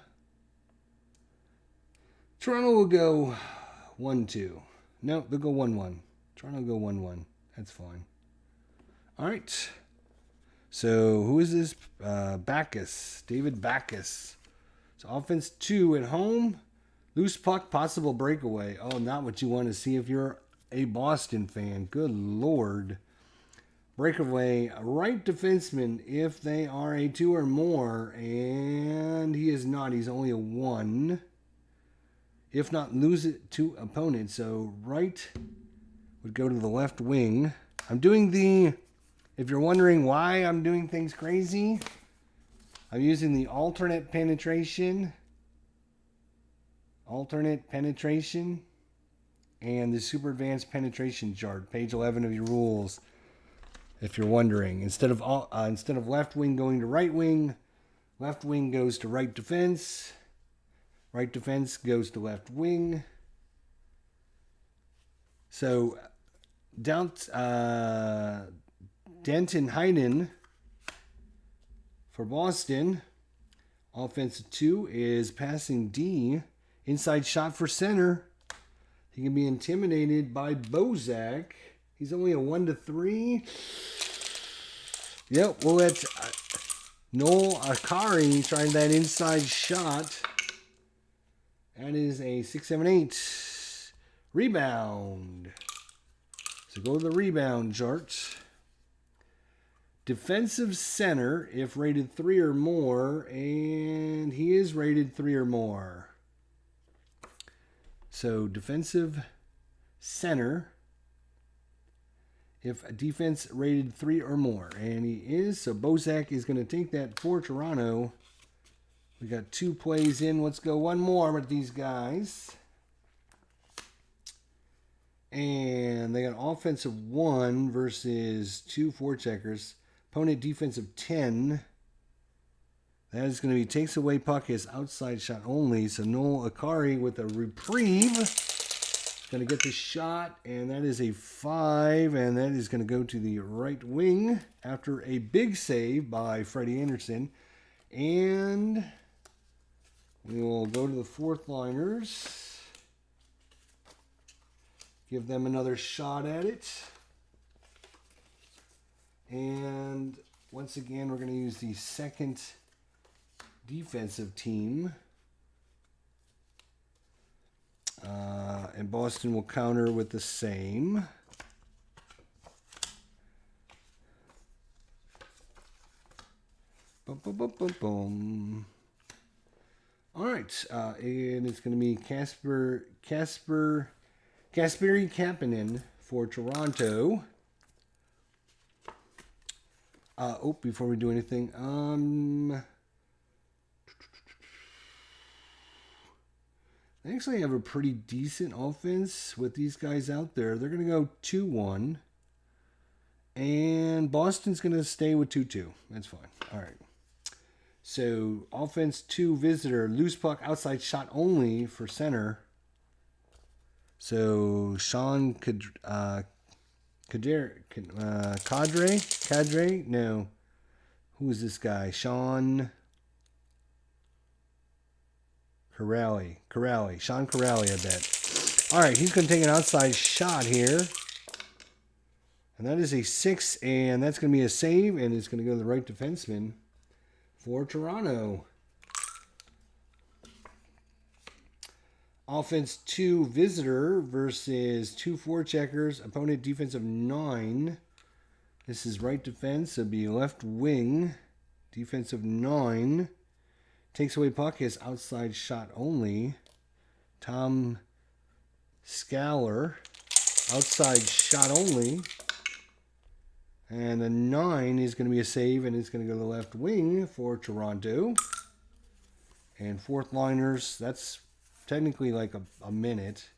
Toronto will go 1-2. No, they'll go 1-1. Toronto go 1-1. That's fine. All right. So who is this? Backus. David Backus. So offense 2 at home. Loose puck, possible breakaway. Oh, not what you want to see if you're a Boston fan. Good Lord. Breakaway, right defenseman if they are a 2 or more. And he is not. He's only a 1. If not, lose it to opponent. So right would go to the left wing. I'm doing the, if you're wondering why I'm doing things crazy, I'm using the alternate penetration. Alternate penetration. And the super advanced penetration chart. Page 11 of your rules. If you're wondering. Instead of left wing going to right wing, left wing goes to right defense. Right defense goes to left wing. So, Denton Heinen for Boston. Offensive 2 is passing D. Inside shot for center. He can be intimidated by Bozak. He's only a 1-3. Yep, we'll let Noel Akari try that inside shot. That is a 6-7-8. Rebound. So go to the rebound chart. Defensive center, if rated 3 or more, and he is rated 3 or more. So defensive center, if a defense rated 3 or more, and he is. So Bozak is going to take that for Toronto. We got 2 plays in. Let's go one more with these guys. And they got offensive 1 versus 2 forecheckers. Opponent defensive 10. That is going to be takes away puck is outside shot only. So Noel Akari with a reprieve. Going to get the shot. And that is a 5. And that is going to go to the right wing after a big save by Freddie Anderson. And we will go to the fourth liners. Give them another shot at it. And once again, we're going to use the second defensive team. And Boston will counter with the same. Boom, boom, boom, boom, boom. All right. And it's going to be Kasperi Kapanen for Toronto. Before we do anything, they actually have a pretty decent offense with these guys out there. They're going to go 2-1. And Boston's going to stay with 2-2. That's fine. All right. So, offense 2, visitor. Loose puck, outside shot only for center. So, Sean Cadre? No. Who is this guy? Sean Corrali. Sean Corrali, I bet. All right, he's going to take an outside shot here. And that is a 6, and that's going to be a save, and it's going to go to the right defenseman for Toronto. Offense 2, visitor versus 2 forecheckers. Opponent defensive 9. This is right defense. So it'll be left wing. Defensive 9. Takes away puck is outside shot only. Tom Scaler. Outside shot only. And a 9 is going to be a save, and it's going to go to the left wing for Toronto. And fourth liners, that's technically like a minute.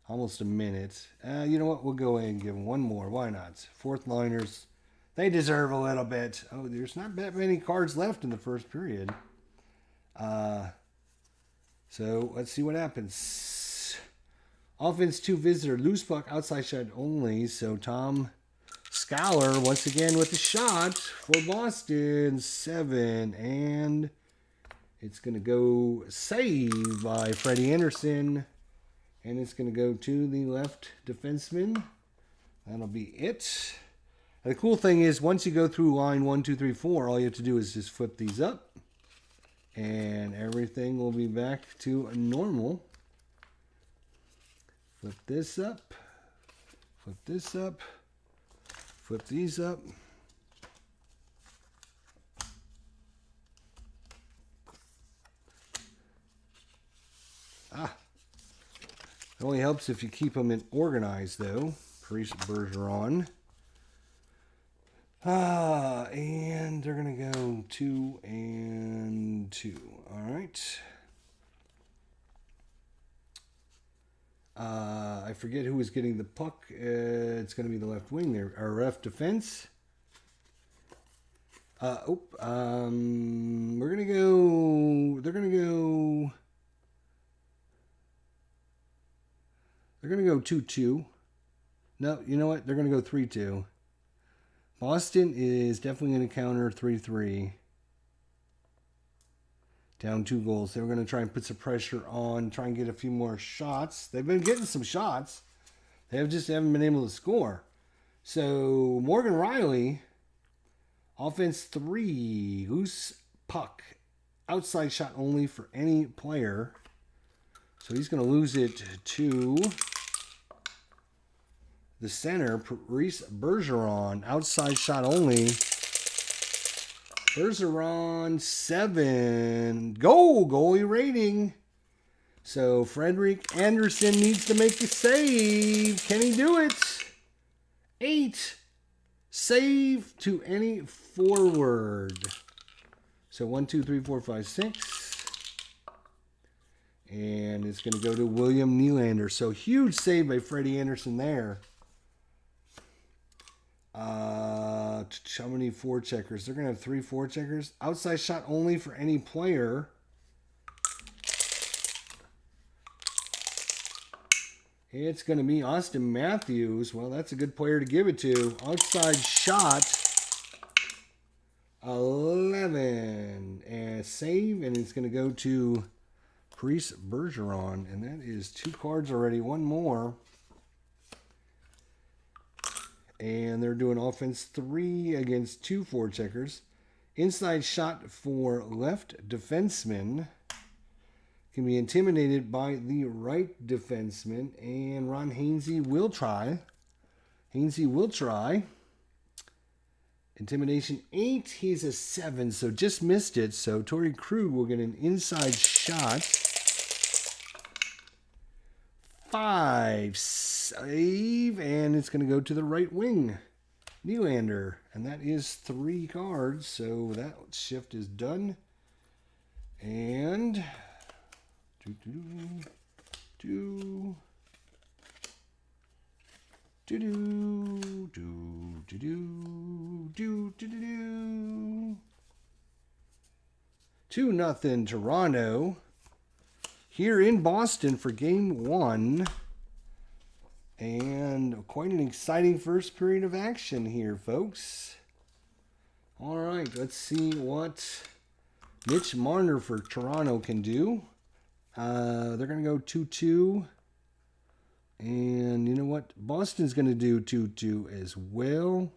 Almost a minute. You know what? We'll go ahead and give them one more. Why not? Fourth liners, they deserve a little bit. Oh, there's not that many cards left in the first period. So let's see what happens. Offense 2, visitor. Loose puck, outside shot only. So Tom Scaler once again with the shot for Boston. 7. And it's going to go save by Freddie Anderson. And it's going to go to the left defenseman That'll be it. And the cool thing is, once you go through line 1, 2, 3, 4, all you have to do is just flip these up. And everything will be back to normal. Flip this up. Flip this up. Flip these up. It only helps if you keep them organized, though. Paris Bergeron. And they're going to go 2 and 2. All right. I forget who was getting the puck. It's going to be the left wing there, or left defense. We're going to go. They're going to go. They're going to go 2-2. No, you know what? They're going to go 3-2. Boston is definitely going to counter 3-3. Down 2 goals. They were going to try and put some pressure on, try and get a few more shots. They've been getting some shots. They just haven't been able to score. So, Morgan Riley, offense 3, loose puck. Outside shot only for any player. So, he's going to lose it to the center, Paris Bergeron. Outside shot only. Bergeron 7. Goalie rating. So Frederik Andersen needs to make a save. Can he do it? 8. Save to any forward. So 1, 2, 3, 4, 5, 6. And it's going to go to William Nylander. So huge save by Freddie Andersen there. How many forecheckers? They're going to have 3 forecheckers. Outside shot only for any player. It's going to be Austin Matthews. Well, that's a good player to give it to. Outside shot 11. And save. And it's going to go to Paris Bergeron. And that is 2 cards already. One more. And they're doing offense 3 against 2 forecheckers. Inside shot for left defenseman. Can be intimidated by the right defenseman. And Ron Hainsey will try. Intimidation 8. He's a 7, so just missed it. So Torrey Krug will get an inside shot. 5. Save, and it's going to go to the right wing, Nylander, and that is 3 cards, so that shift is done. And Two nothing Toronto here in Boston for game 1. And quite an exciting first period of action here, folks. All right, let's see what Mitch Marner for Toronto can do. They're going to go 2-2. And you know what? Boston's going to do 2-2 as well.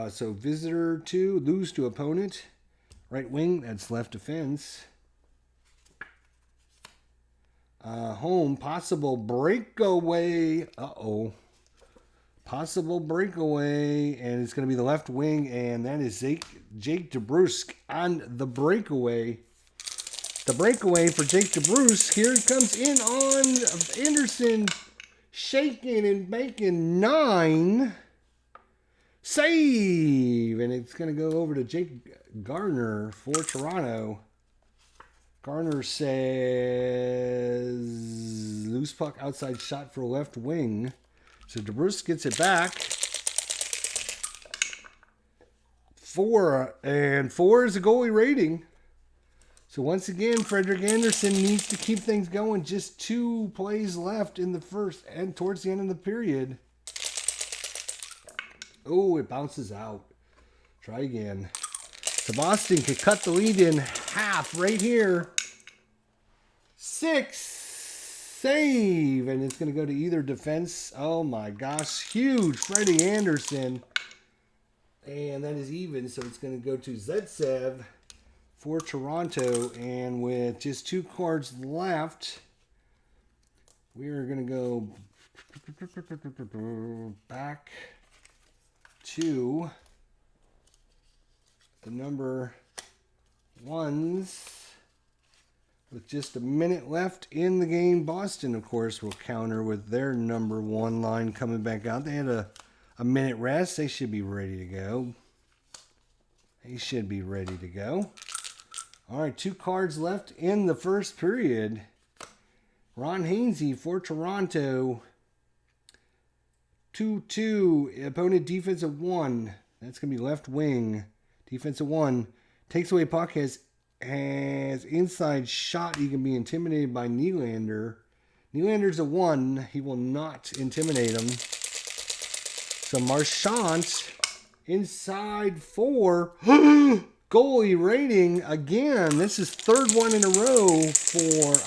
So visitor 2, lose to opponent. Right wing, that's left defense. Home, possible breakaway. Possible breakaway. And it's going to be the left wing. And that is Jake DeBrusk on the breakaway. The breakaway for Jake DeBrusk. Here he comes in on Anderson. Shaking and baking 9. Save. And it's going to go over to Jake Gardner for Toronto. Garner says loose puck outside shot for left wing. So DeBrusk gets it back. 4. And 4 is a goalie rating. So once again, Frederik Andersen needs to keep things going. Just 2 plays left in the first and towards the end of the period. Oh, it bounces out. Try again. So Boston could cut the lead in half right here. 6. Save. And it's going to go to either defense. Oh my gosh. Huge. Freddie Anderson. And that is even. So it's going to go to Zaitsev for Toronto. And with just 2 cards left, we are going to go back to the number 1s. With just a minute left in the game, Boston, of course, will counter with their number 1 line coming back out. They had a minute rest. They should be ready to go. They should be ready to go. All right, 2 cards left in the first period. Ron Hainsey for Toronto. 2-2. Opponent defensive 1. That's going to be left wing. Defensive 1. Takes away puck, has inside shot. He can be intimidated by Nylander. Nylander's a 1. He will not intimidate him. So Marchand inside 4. Goalie rating again. This is 3rd one in a row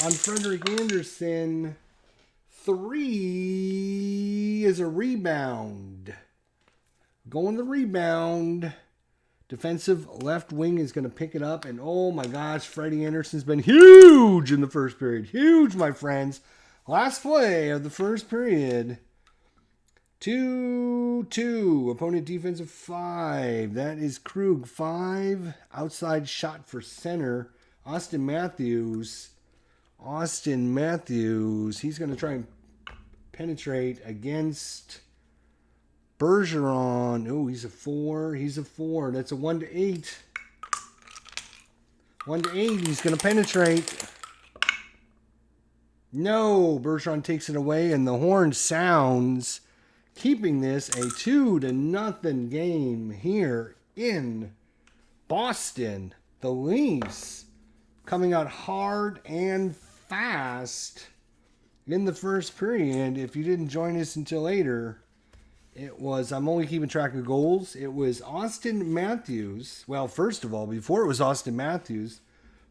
on Frederik Andersen. 3 is a rebound. Going the rebound. Defensive left wing is going to pick it up. And oh my gosh, Freddie Anderson's been huge in the first period. Huge, my friends. Last play of the first period. 2-2. Opponent defensive 5. That is Krug. 5. Outside shot for center. Austin Matthews. He's going to try and penetrate against Bergeron. Oh, he's a 4. That's a 1-8. 1-8. He's going to penetrate. No. Bergeron takes it away, and the horn sounds, keeping this a 2-0 game here in Boston. The Leafs coming out hard and fast in the first period. If you didn't join us until later, I'm only keeping track of goals. It was Austin Matthews. Well, first of all, before it was Austin Matthews,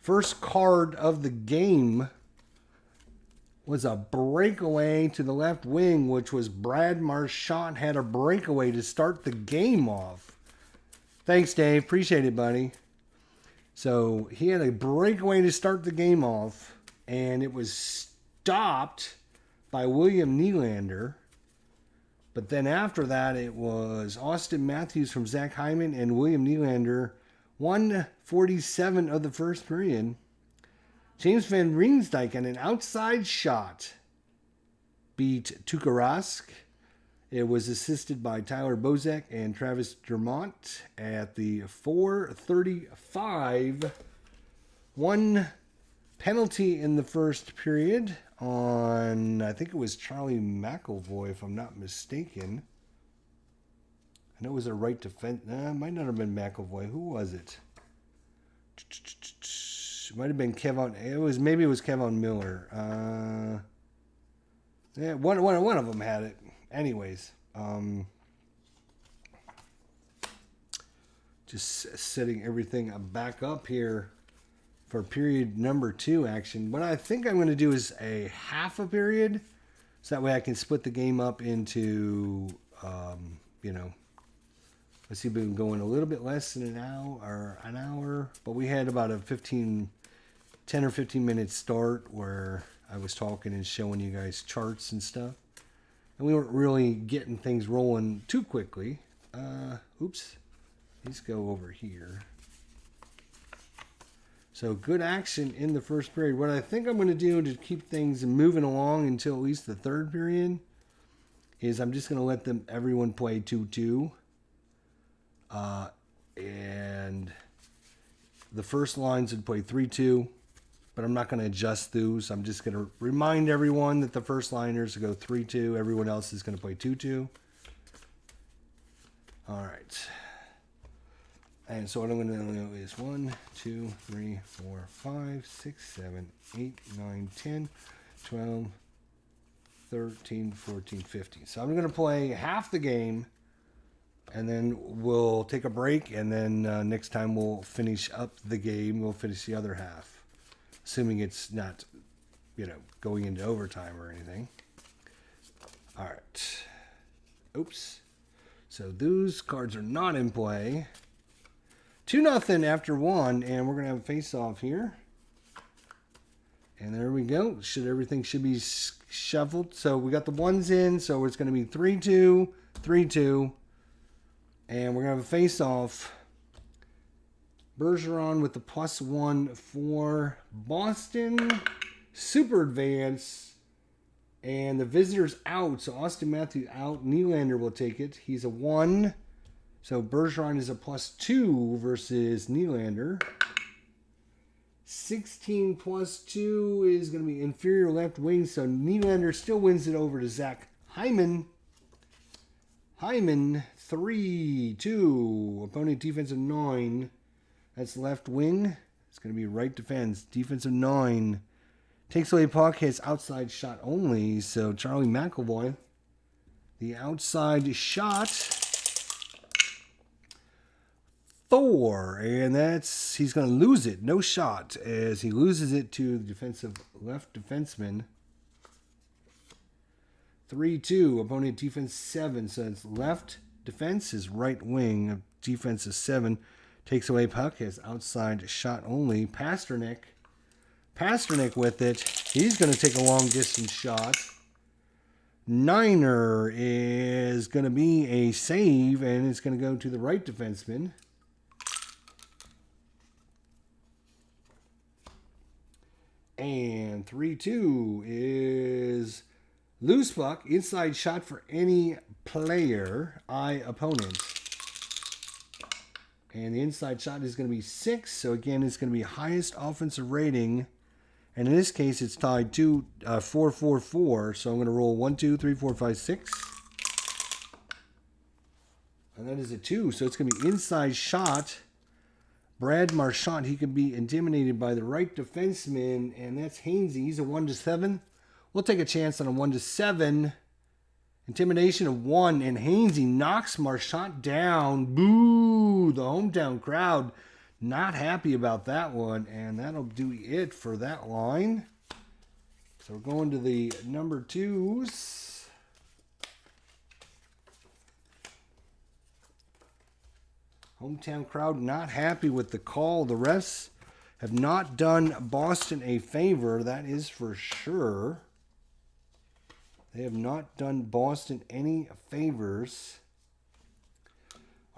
first card of the game was a breakaway to the left wing, which was Brad Marchand had a breakaway to start the game off. Thanks, Dave. Appreciate it, buddy. So he had a breakaway to start the game off, and it was stopped by William Nylander. But then after that, it was Austin Matthews from Zach Hyman and William Nylander. 1:47 of the first period. James Van Riemsdyk and an outside shot beat Tuukka Rask. It was assisted by Tyler Bozak and Travis Dermott at the 4:35. 1 penalty in the first period on, I think it was Charlie McAvoy, if I'm not mistaken. I know it was a right defense. It might not have been McAvoy. Who was it? It might have been Kevin. Maybe it was Kevin Miller. Yeah, one of them had it. Anyways, just setting everything back up here for period number 2 action. What I think I'm going to do is a half a period, so that way I can split the game up into, let's see if we can go in a little bit less than an hour, but we had about a 10 or 15 minute start where I was talking and showing you guys charts and stuff. And we weren't really getting things rolling too quickly. Oops. Let's go over here. So good action in the first period. What I think I'm going to do to keep things moving along until at least the third period is I'm just going to let everyone play 2-2. And the first lines would play 3-2. But I'm not going to adjust those. I'm just going to remind everyone that the first liners go 3-2. Everyone else is going to play 2-2. All right. And so what I'm going to do is 1, 2, 3, 4, 5, 6, 7, 8, 9, 10, 12, 13, 14, 15. So I'm going to play half the game, and then we'll take a break, and then next time we'll finish up the game. We'll finish the other half, assuming it's not you know, going into overtime or anything. All right. Oops. So those cards are not in play. 2-0 after 1, and we're going to have a face-off here. And there we go. Everything should be shuffled. So we got the ones in, so it's going to be 3-2, 3-2. And we're going to have a face-off. Bergeron with the +1 for Boston. Super advance. And the visitor's out. So Austin Matthews out. Nylander will take it. He's a 1. So Bergeron is a +2 versus Nylander. 16 +2 is going to be inferior left wing. So Nylander still wins it over to Zach Hyman. Hyman, 3-2. Opponent defensive 9. That's left wing. It's going to be right defense. Defensive 9. Takes away puck, hits outside shot only. So Charlie McAvoy, the outside shot. 4, and he's going to lose it. No shot as he loses it to the defensive left defenseman. 3-2. Opponent defense 7. So it's left defense is right wing. Defense is 7. Takes away puck. Has outside shot only. Pasternak with it. He's going to take a long distance shot. Niner is going to be a save, and it's going to go to the right defenseman. And 3-2 is loose puck, inside shot for any player, opponent. And the inside shot is going to be 6. So again, it's going to be highest offensive rating. And in this case, it's tied to 4-4-4. So I'm going to roll 1, 2, 3, 4, 5, 6. And that is a 2. So it's going to be inside shot. Brad Marchand, he could be intimidated by the right defenseman, and that's Hainsey. He's a 1-7. We'll take a chance on a 1-7. Intimidation of 1, and Hainsey knocks Marchand down. Boo! The hometown crowd not happy about that one, and that'll do it for that line. So we're going to the number 2s. Hometown crowd not happy with the call. The refs have not done Boston a favor, that is for sure. They have not done Boston any favors.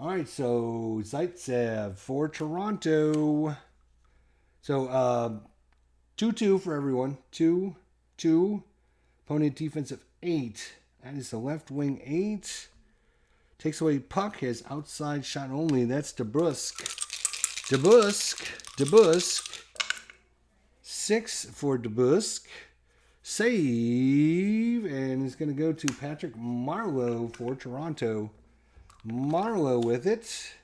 All right, so Zaitsev for Toronto. So 2-2 for everyone. 2-2. Opponent defensive 8. That is the left wing 8. Takes away puck, his outside shot only. That's DeBrusk. 6 for DeBrusk. Save. And it's going to go to Patrick Marleau for Toronto. Marleau with it.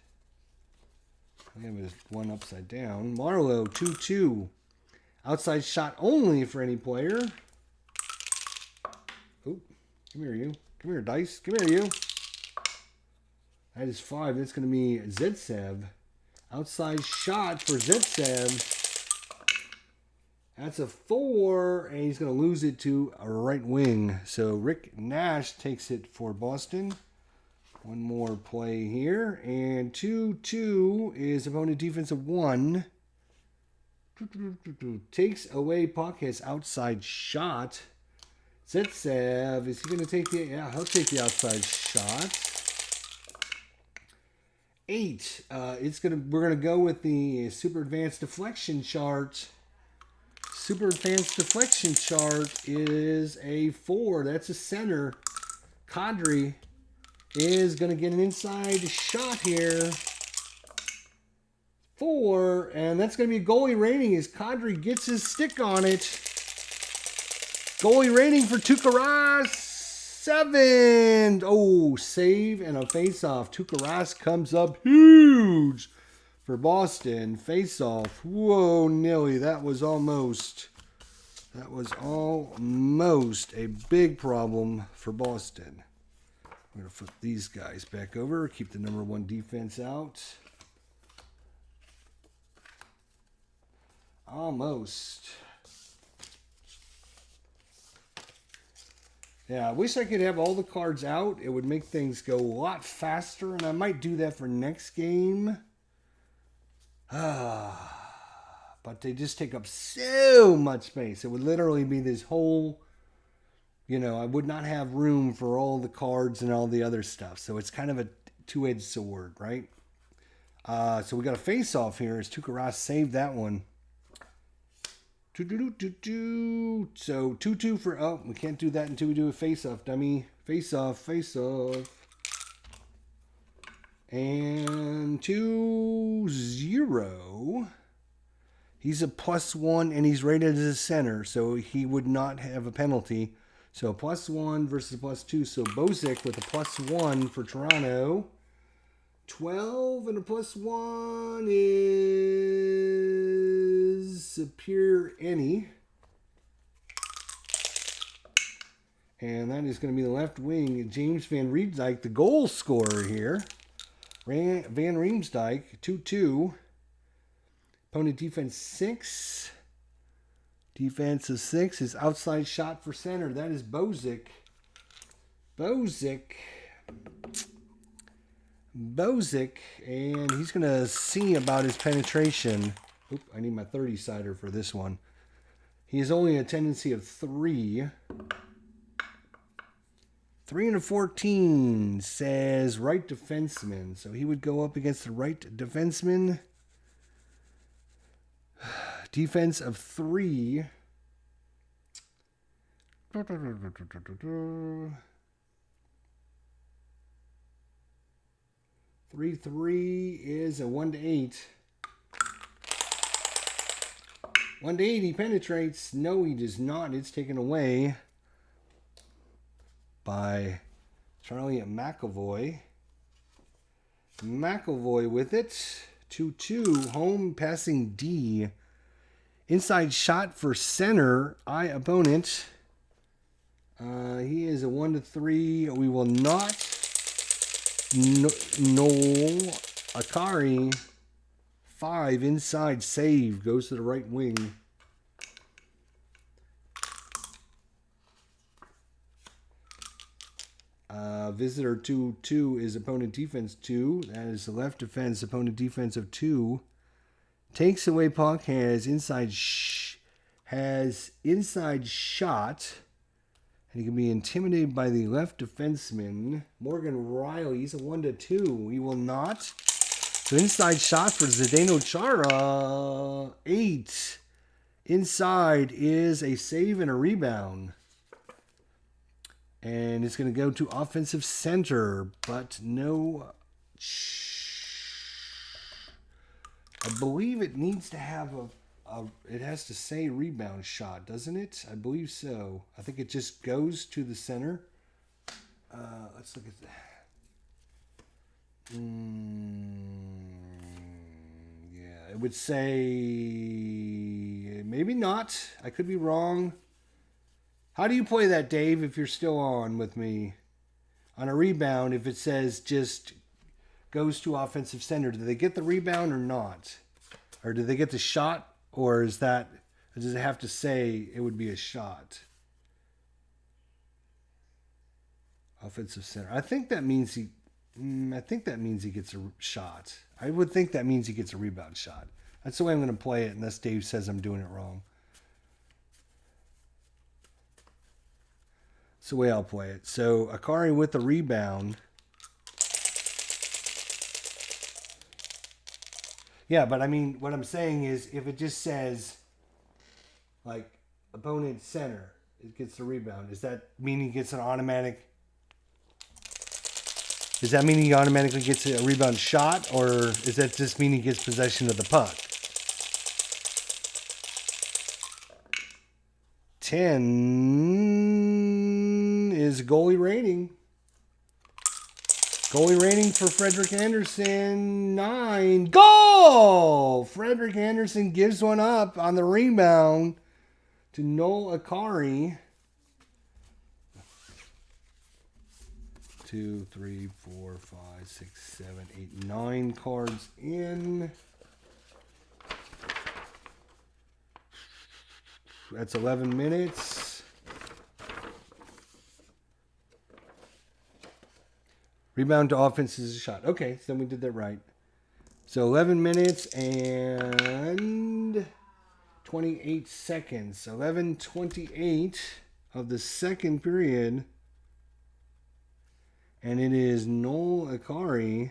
I have this one upside down. Marleau, 2-2. Outside shot only for any player. Oh, come here, you. Come here, Dice. Come here, you. That is 5. That's going to be Zaitsev. Outside shot for Zaitsev. That's a 4, and he's going to lose it to a right wing. So Rick Nash takes it for Boston. One more play here. And 2-2 is opponent defensive 1. Takes away puck, has outside shot. Zaitsev, is he going to take the... Yeah, he'll take the outside shot. 8. We're gonna go with the super advanced deflection chart. Super advanced deflection chart is a 4. That's a center. Kadri is gonna get an inside shot here. 4, and that's gonna be a goalie rating as Kadri gets his stick on it. Goalie rating for Tuukka 7. Oh, save and a face-off. Tuukka Rask comes up huge for Boston. Face-off. Whoa, Nilly. That was almost a big problem for Boston. I'm going to flip these guys back over. Keep the number 1 defense out. Almost. Yeah, I wish I could have all the cards out. It would make things go a lot faster, and I might do that for next game. But they just take up so much space. It would literally be this whole, you know, I would not have room for all the cards and all the other stuff. So it's kind of a two-edged sword, right? So we got a face-off here as Tukaras saved that one. So 2-2 for, oh, we can't do that until we do a face-off, dummy. Face-off, face-off. And 2-0. He's a +1 and he's rated as a center, so he would not have a penalty. So +1 versus +2. So Bozic with a +1 for Toronto. 12 and a +1 is Superior Any. And that is going to be the left wing, James Van Riemsdyk, the goal scorer here. Van Riemsdyk, 2-2. Opponent defense 6. Defense of 6. His outside shot for center. That is Bozic. Bozic. And he's going to see about his penetration. Oop, I need my 30-sider for this one. He has only a tendency of 3. 3 and a 14 says right defenseman. So he would go up against the right defenseman. Defense of 3. 3-3 is a 1-8. 1-8, he penetrates. No, he does not. It's taken away by Charlie McAvoy. McAvoy with it. 2-2. Home passing D. Inside shot for center. Opponent. He is a 1-3. We will not. Noel Akari. 5 inside save. Goes to the right wing. Visitor 2-2 is opponent defense 2. That is the left defense, opponent defense of 2. Takes away puck, has inside shot. And he can be intimidated by the left defenseman. Morgan Riley, he's a 1-2. He will not. So inside shot for Zdeno Chara. 8. Inside is a save and a rebound. And it's going to go to offensive center, but no. I believe it needs to have it has to say rebound shot, doesn't it? I believe so. I think it just goes to the center. Let's look at that. Yeah, it would say maybe not. I could be wrong. How do you play that, Dave, if you're still on with me? On a rebound, if it says just goes to offensive center, do they get the rebound or not? Or do they get the shot? Or does it have to say it would be a shot? Offensive center. I think that means he gets a shot. I would think that means he gets a rebound shot. That's the way I'm going to play it, unless Dave says I'm doing it wrong. That's the way I'll play it. So Akari with the rebound. Yeah, but I mean, what I'm saying is, if it just says, like, opponent center, it gets the rebound. Does that mean he gets an automatic? Does that mean he automatically gets a rebound shot, or does that just mean he gets possession of the puck? 10 is goalie rating. Goalie rating for Frederik Andersen, 9. Goal! Frederik Andersen gives one up on the rebound to Noel Akari. 2, 3, 4, 5, 6, 7, 8, 9 cards in. That's 11 minutes. Rebound to offense is a shot. Okay, so then we did that right. So 11 minutes and 28 seconds. 11:28 of the second period. And it is Noel Akari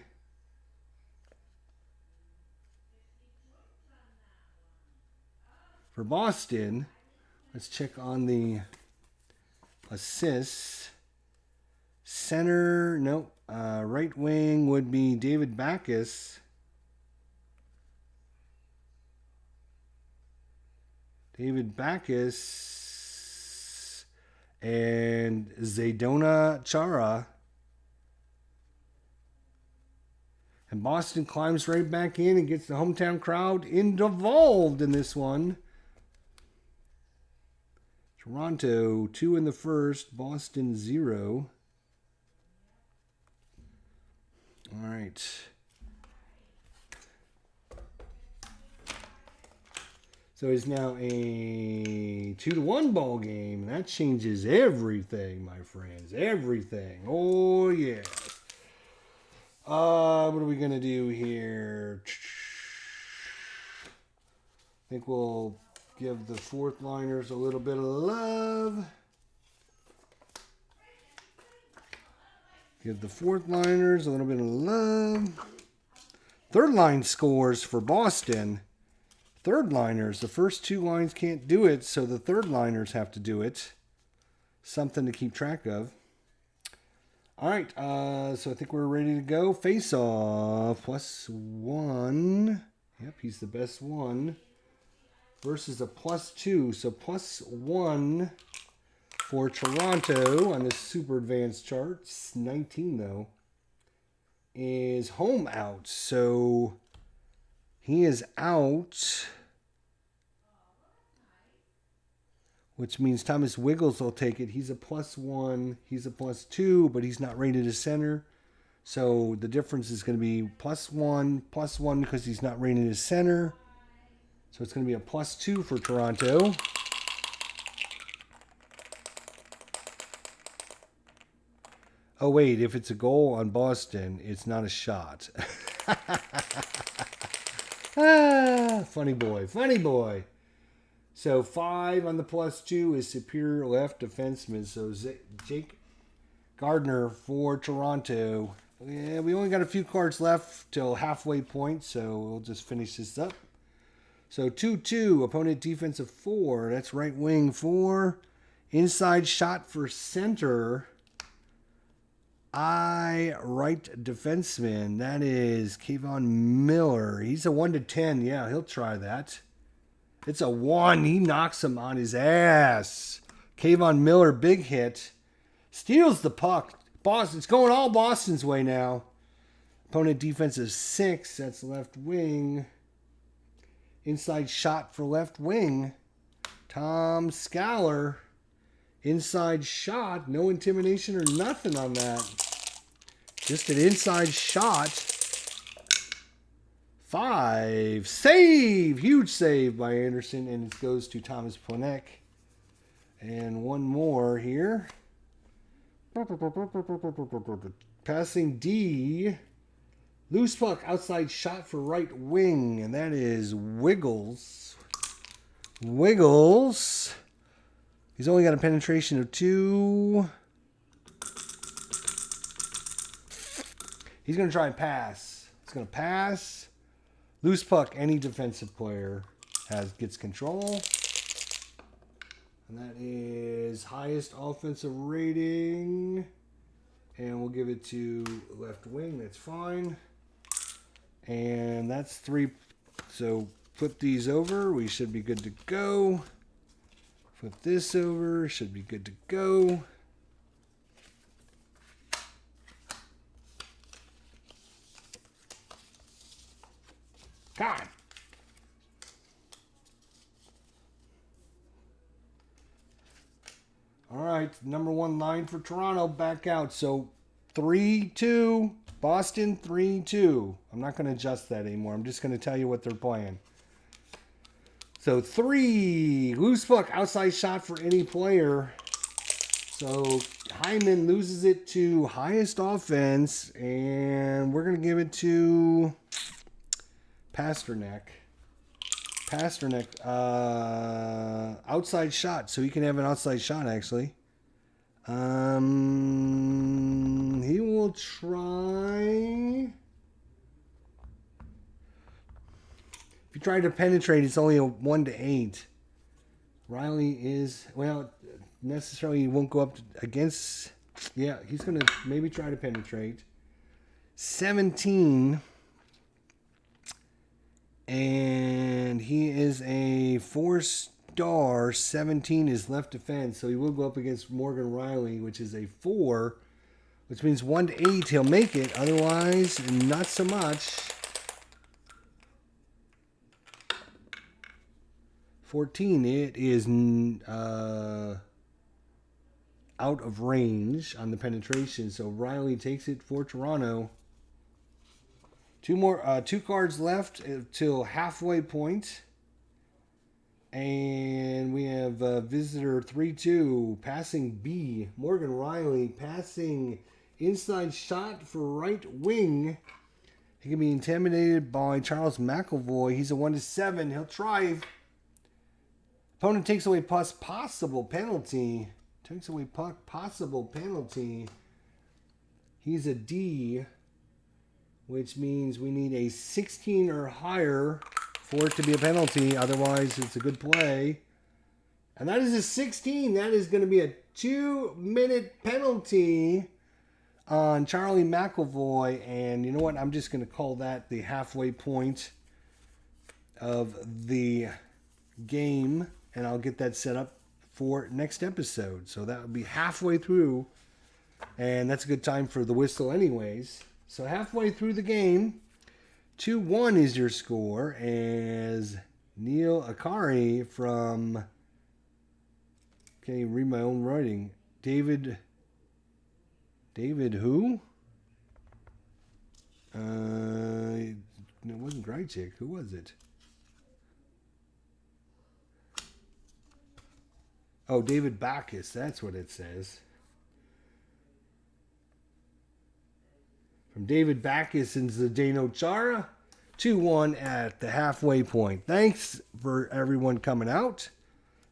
for Boston. Let's check on the assists. Center, nope. Right wing would be David Backus. David Backus and Zdeno Chara. And Boston climbs right back in and gets the hometown crowd involved in this one. Toronto, 2 in the first. Boston, 0. All right. So it's now a 2-1 ball game. And that changes everything, my friends. Everything. Oh, yeah. What are we going to do here? I think we'll give the fourth liners a little bit of love. Give the fourth liners a little bit of love. Third line scores for Boston. Third liners. The first 2 lines can't do it, so the third liners have to do it. Something to keep track of. All right, so I think we're ready to go. Face off, +1. Yep, he's the best one. Versus a +2, so +1 for Toronto on the super advanced charts. 19 though is home out, so he is out. Which means Thomas Wiggles will take it. He's a +1. He's a +2, but he's not rated as center. So the difference is going to be +1 because he's not rated as center. So it's going to be a +2 for Toronto. Oh, wait. If it's a goal on Boston, it's not a shot. Funny boy. Funny boy. So 5 on the +2 is superior left defenseman. So Jake Gardner for Toronto. Yeah, we only got a few cards left till halfway point, so we'll just finish this up. So 2-2, opponent defensive 4. That's right wing 4. Inside shot for center. Right defenseman. That is Kevon Miller. He's a 1-10. Yeah, he'll try that. It's a 1. He knocks him on his ass. Kevon Miller, big hit. Steals the puck. Boston. It's going all Boston's way now. Opponent defensive 6. That's left wing. Inside shot for left wing. Tom Scaller. Inside shot. No intimidation or nothing on that. Just an inside shot. 5. Save! Huge save by Anderson. And it goes to Thomas Plenek. And one more here. Passing D. Loose puck. Outside shot for right wing. And that is Wiggles. Wiggles. He's only got a penetration of 2. He's going to try and pass. He's going to pass. Loose puck, any defensive player gets control. And that is highest offensive rating. And we'll give it to left wing. That's fine. And that's 3. So flip these over. We should be good to go. Flip this over. Should be good to go. God. All right, number 1 line for Toronto back out. So 3-2, Boston 3-2. I'm not going to adjust that anymore. I'm just going to tell you what they're playing. So 3, loose puck, outside shot for any player. So Hyman loses it to highest offense, and we're going to give it to Pasternak. Pasternak, outside shot, so he can have an outside shot, actually. He will try... If you try to penetrate, it's only a 1 to 8. Riley is, well, necessarily he won't go up against, yeah, he's going to maybe try to penetrate. 17. And he is a 4-star. 17 is left defense, so he will go up against Morgan Riley, which is a 4, which means 1 to 8 he'll make it. Otherwise, not so much. 14, it is out of range on the penetration, so Riley takes it for Toronto. Two cards left till halfway point. And we have visitor 3-2, passing B. Morgan Riley passing inside shot for right wing. He can be intimidated by Charles McAvoy. He's a 1 to 7. He'll try. Opponent takes away possible penalty. Takes away possible penalty. He's a D, which means we need a 16 or higher for it to be a penalty. Otherwise, it's a good play. And that is a 16. That is going to be a 2-minute penalty on Charlie McAvoy. And you know what? I'm just going to call that the halfway point of the game. And I'll get that set up for next episode. So that would be halfway through. And that's a good time for the whistle anyways. So halfway through the game, 2-1 is your score as Neil Akari from, can't even read my own writing. David who? It wasn't Grajcik. Who was it? Oh, David Backus. That's what it says. From David Backus and Zdeno Chara. 2-1 at the halfway point. Thanks for everyone coming out.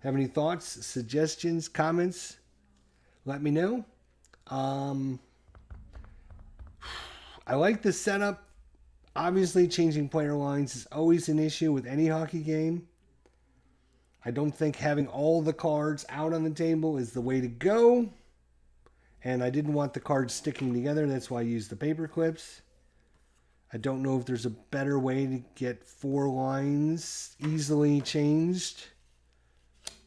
Have any thoughts, suggestions, comments? Let me know. I like the setup. Obviously, changing player lines is always an issue with any hockey game. I don't think having all the cards out on the table is the way to go. And I didn't want the cards sticking together. That's why I used the paper clips. I don't know if there's a better way to get 4 lines easily changed.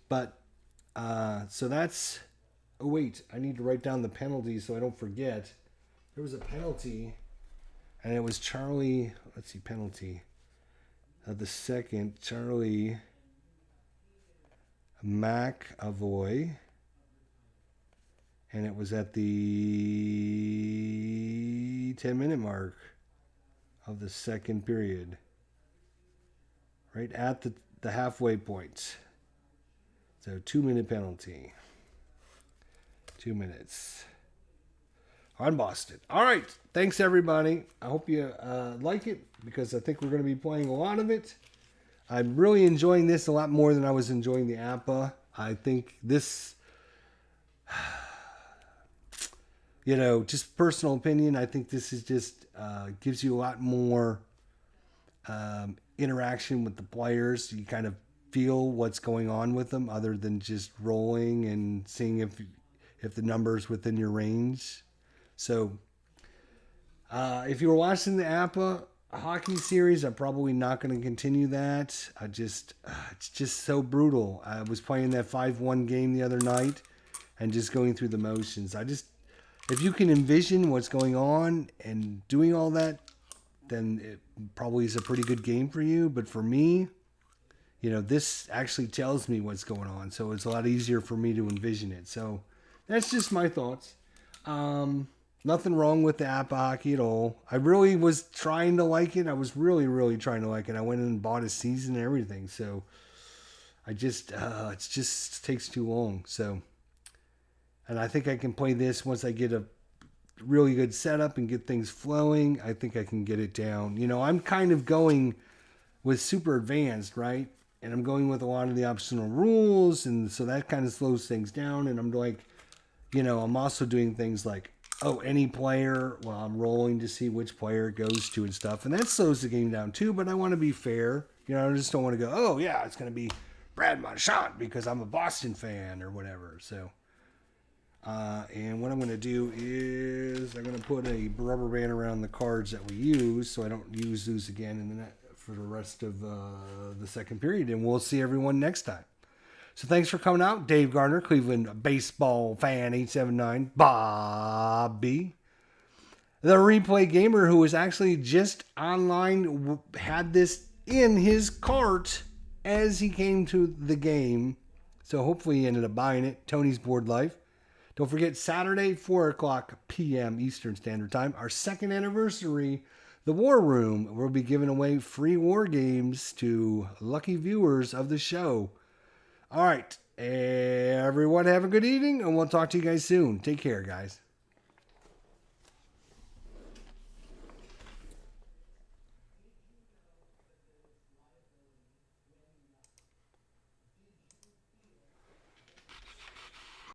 But, so that's... Oh, wait. I need to write down the penalty so I don't forget. There was a penalty. And it was Charlie... Let's see, penalty. The second, Charlie... McAvoy, and it was at the 10-minute mark of the second period, right at the halfway point. So 2-minute penalty. 2 minutes on Boston. All right, thanks everybody. I hope you like it because I think we're going to be playing a lot of it. I'm really enjoying this a lot more than I was enjoying the APA. I think this, just personal opinion, I think this is just gives you a lot more interaction with the players. You kind of feel what's going on with them other than just rolling and seeing if the number's within your range. So if you were watching the APA hockey series, I'm probably not going to continue that. It's just so brutal. I was playing that 5-1 game the other night and just going through the motions. If you can envision what's going on and doing all that, then it probably is a pretty good game for you. But for me, this actually tells me what's going on. So it's a lot easier for me to envision it. So that's just my thoughts. Nothing wrong with the APA hockey at all. I really was trying to like it. I was really, really trying to like it. I went and bought a season and everything. So I just, it just takes too long. So And I think I can play this once I get a really good setup and get things flowing. I think I can get it down. You know, I'm kind of going with super advanced, right? And I'm going with a lot of the optional rules. And so that kind of slows things down. And I'm like, you know, I'm also doing things like, oh, any player, well, I'm rolling to see which player it goes to and stuff. And that slows the game down too, but I want to be fair. You know, I just don't want to go, oh, yeah, it's going to be Brad Marchand because I'm a Boston fan or whatever. So, and what I'm going to do is I'm going to put a rubber band around the cards that we use so I don't use those again in the net for the rest of the second period. And we'll see everyone next time. So thanks for coming out. Dave Gardner, Cleveland baseball fan 879. Bobby. The replay gamer who was actually just online had this in his cart as he came to the game. So hopefully he ended up buying it. Tony's Board Life. Don't forget Saturday, 4 o'clock p.m. Eastern Standard Time. Our second anniversary, the War Room. We'll be giving away free war games to lucky viewers of the show. All right, everyone have a good evening, and we'll talk to you guys soon. Take care, guys.